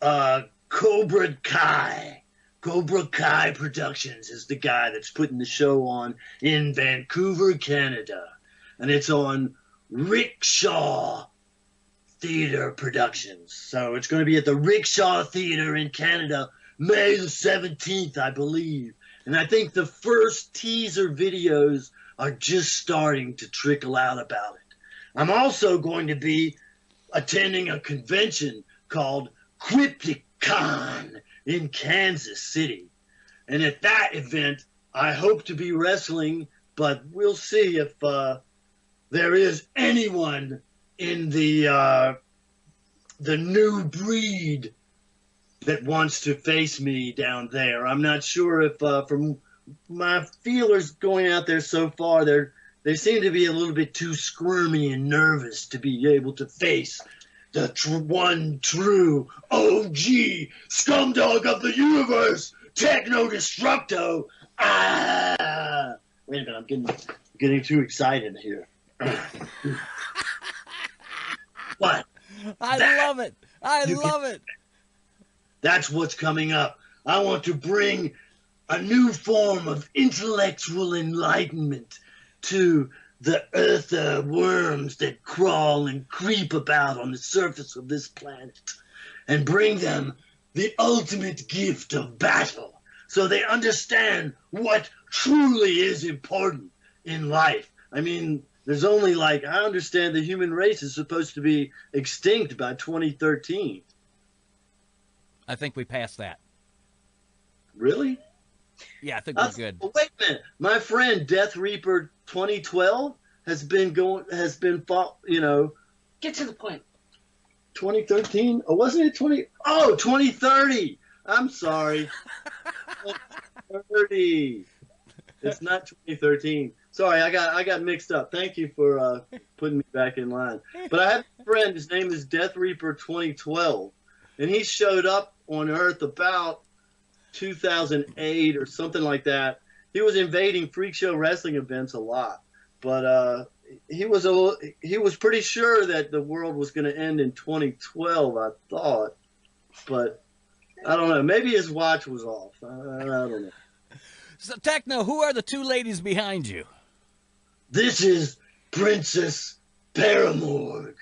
Cobra Kai. Cobra Kai Productions is the guy that's putting the show on in Vancouver, Canada. And it's on Rickshaw Theater Productions. So it's going to be at the Rickshaw Theater in Canada, May the 17th, I believe. And I think the first teaser videos are just starting to trickle out about it. I'm also going to be attending a convention called CrypticCon in Kansas City. And at that event, I hope to be wrestling, but we'll see if there is anyone in the new breed that wants to face me down there. I'm not sure if from my feelers going out there so far, they seem to be a little bit too squirmy and nervous to be able to face the one true OG scumdog of the universe, Techno Destructo. Wait a minute, I'm getting too excited here. What? I love it. I love it. That's what's coming up. I want to bring a new form of intellectual enlightenment to the earther worms that crawl and creep about on the surface of this planet, and bring them the ultimate gift of battle so they understand what truly is important in life. I mean, there's only I understand the human race is supposed to be extinct by 2013. I think we passed that. Really? Yeah, I think we're good. Well, wait a minute. My friend Death Reaper 2012 has been Get to the point. 2013? Oh, wasn't it 2030? I'm sorry. 2030. It's not 2013. Sorry, I got mixed up. Thank you for putting me back in line. But I have a friend, his name is Death Reaper 2012, and he showed up on Earth about 2008 or something like that, he was invading freak show wrestling events a lot, but he was pretty sure that the world was going to end in 2012. I thought, but I don't know. Maybe his watch was off. I don't know. So, Techno, who are the two ladies behind you? This is Princess Paramorg,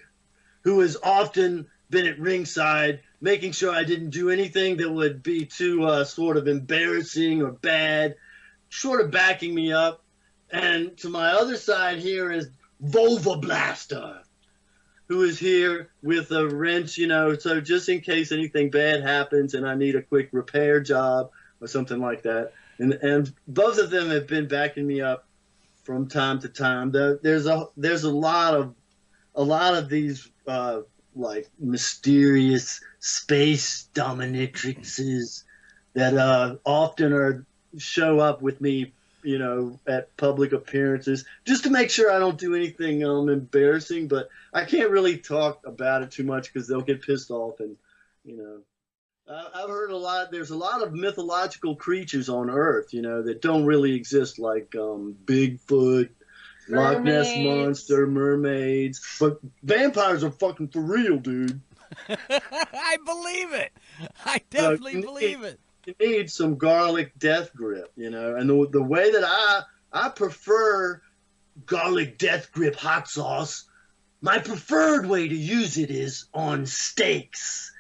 who has often been at ringside, making sure I didn't do anything that would be too sort of embarrassing or bad, sort of backing me up. And to my other side here is Vulva Blaster, who is here with a wrench, you know, so just in case anything bad happens and I need a quick repair job or something like that. And both of them have been backing me up from time to time. There's a lot of these like mysterious space dominatrixes that often show up with me, you know, at public appearances, just to make sure I don't do anything embarrassing. But I can't really talk about it too much because they'll get pissed off. And, you know, I've heard a lot. There's a lot of mythological creatures on Earth, you know, that don't really exist, like Bigfoot, Loch Ness Monster, mermaids. But vampires are fucking for real, dude. I believe it. I definitely believe it. You need some garlic death grip, you know, and the way that I prefer garlic death grip hot sauce, my preferred way to use it is on steaks,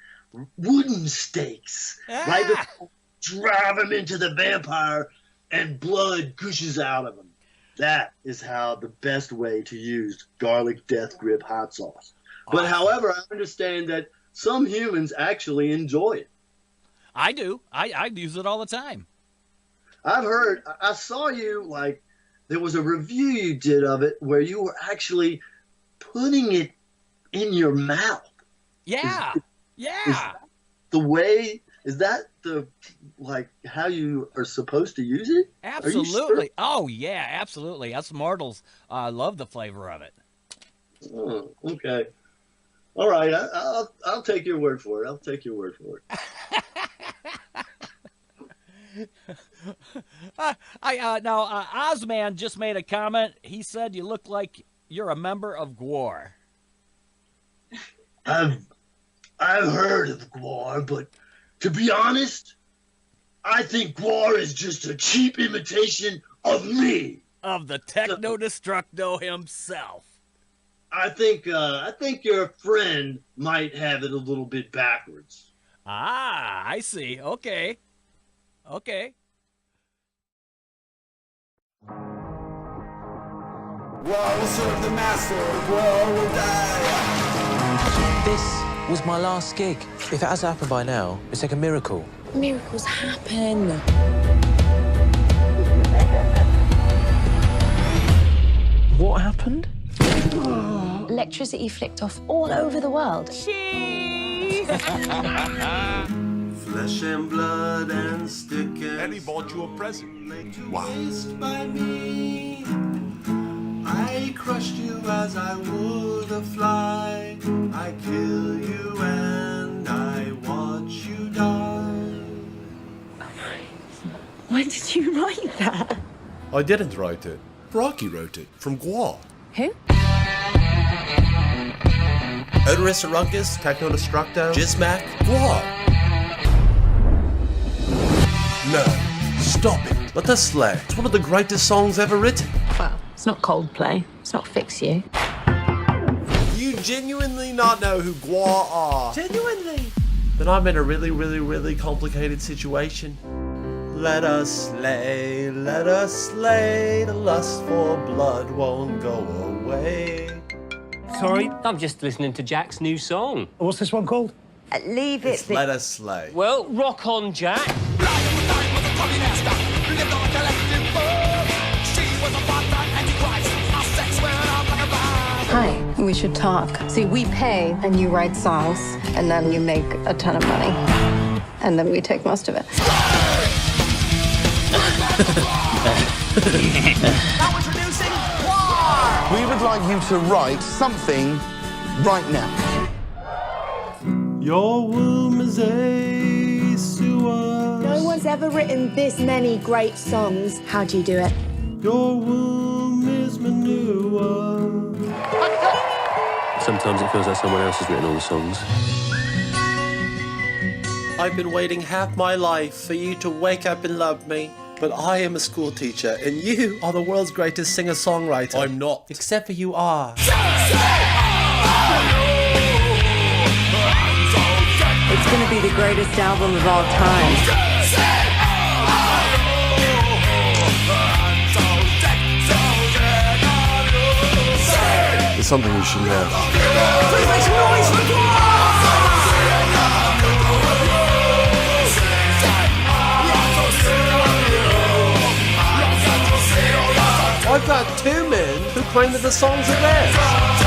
wooden steaks, right before you drive them into the vampire and blood gushes out of them. That is how the best way to use garlic death grip hot sauce. But however, I understand that some humans actually enjoy it. I do. I use it all the time. I've heard, I saw you, like, there was a review you did of it where you were actually putting it in your mouth. Yeah. Is that the, like, how you are supposed to use it? Absolutely. Sure? Oh, yeah, absolutely. Us mortals love the flavor of it. Oh, okay. All right. I'll take your word for it. I'll take your word for it. Now, Ozman just made a comment. He said you look like you're a member of Gwar. I've heard of Gwar, but to be honest, I think Gwar is just a cheap imitation of me. Of the Techno Destructo himself. I think your friend might have it a little bit backwards. Ah, I see. Okay. Gwar will serve the master, Gwar will die. This was my last gig. If it has happened by now, it's like a miracle. Miracles happen. What happened? Electricity flicked off all over the world. Flesh and blood and stickers. And he bought you a present. Wow. By me. I crushed you as I would a fly. I kill you and I watch you die. When did you write that? I didn't write it. Rocky wrote it, from Gwar. Who? Odorous Arungus, Techno Destructo, Jizmac, Gwar. No, stop it. Let us slay. It's one of the greatest songs ever written. Well, it's not Coldplay. It's not Fix You. You genuinely not know who Gwar are? Genuinely? Then I'm in a really, really, really complicated situation. Let us slay, the lust for blood won't go away. Sorry, I'm just listening to Jack's new song. What's this one called? Leave It's Let Us Slay. Well, rock on, Jack. Hi, we should talk. See, we pay and you write songs, and then you make a ton of money. And then we take most of it. Now introducing Gwar! We would like you to write something right now. Your womb is a sewer. No one's ever never written this many great songs. How do you do it? Your womb is manure. Sometimes it feels like someone else has written all the songs. I've been waiting half my life for you to wake up and love me. But I am a school teacher, and you are the world's greatest singer-songwriter. I'm not. Except for you are. It's going to be the greatest album of all time. It's something you should know. Please make some noise for Gwar! I've got two men who claim that the songs are theirs.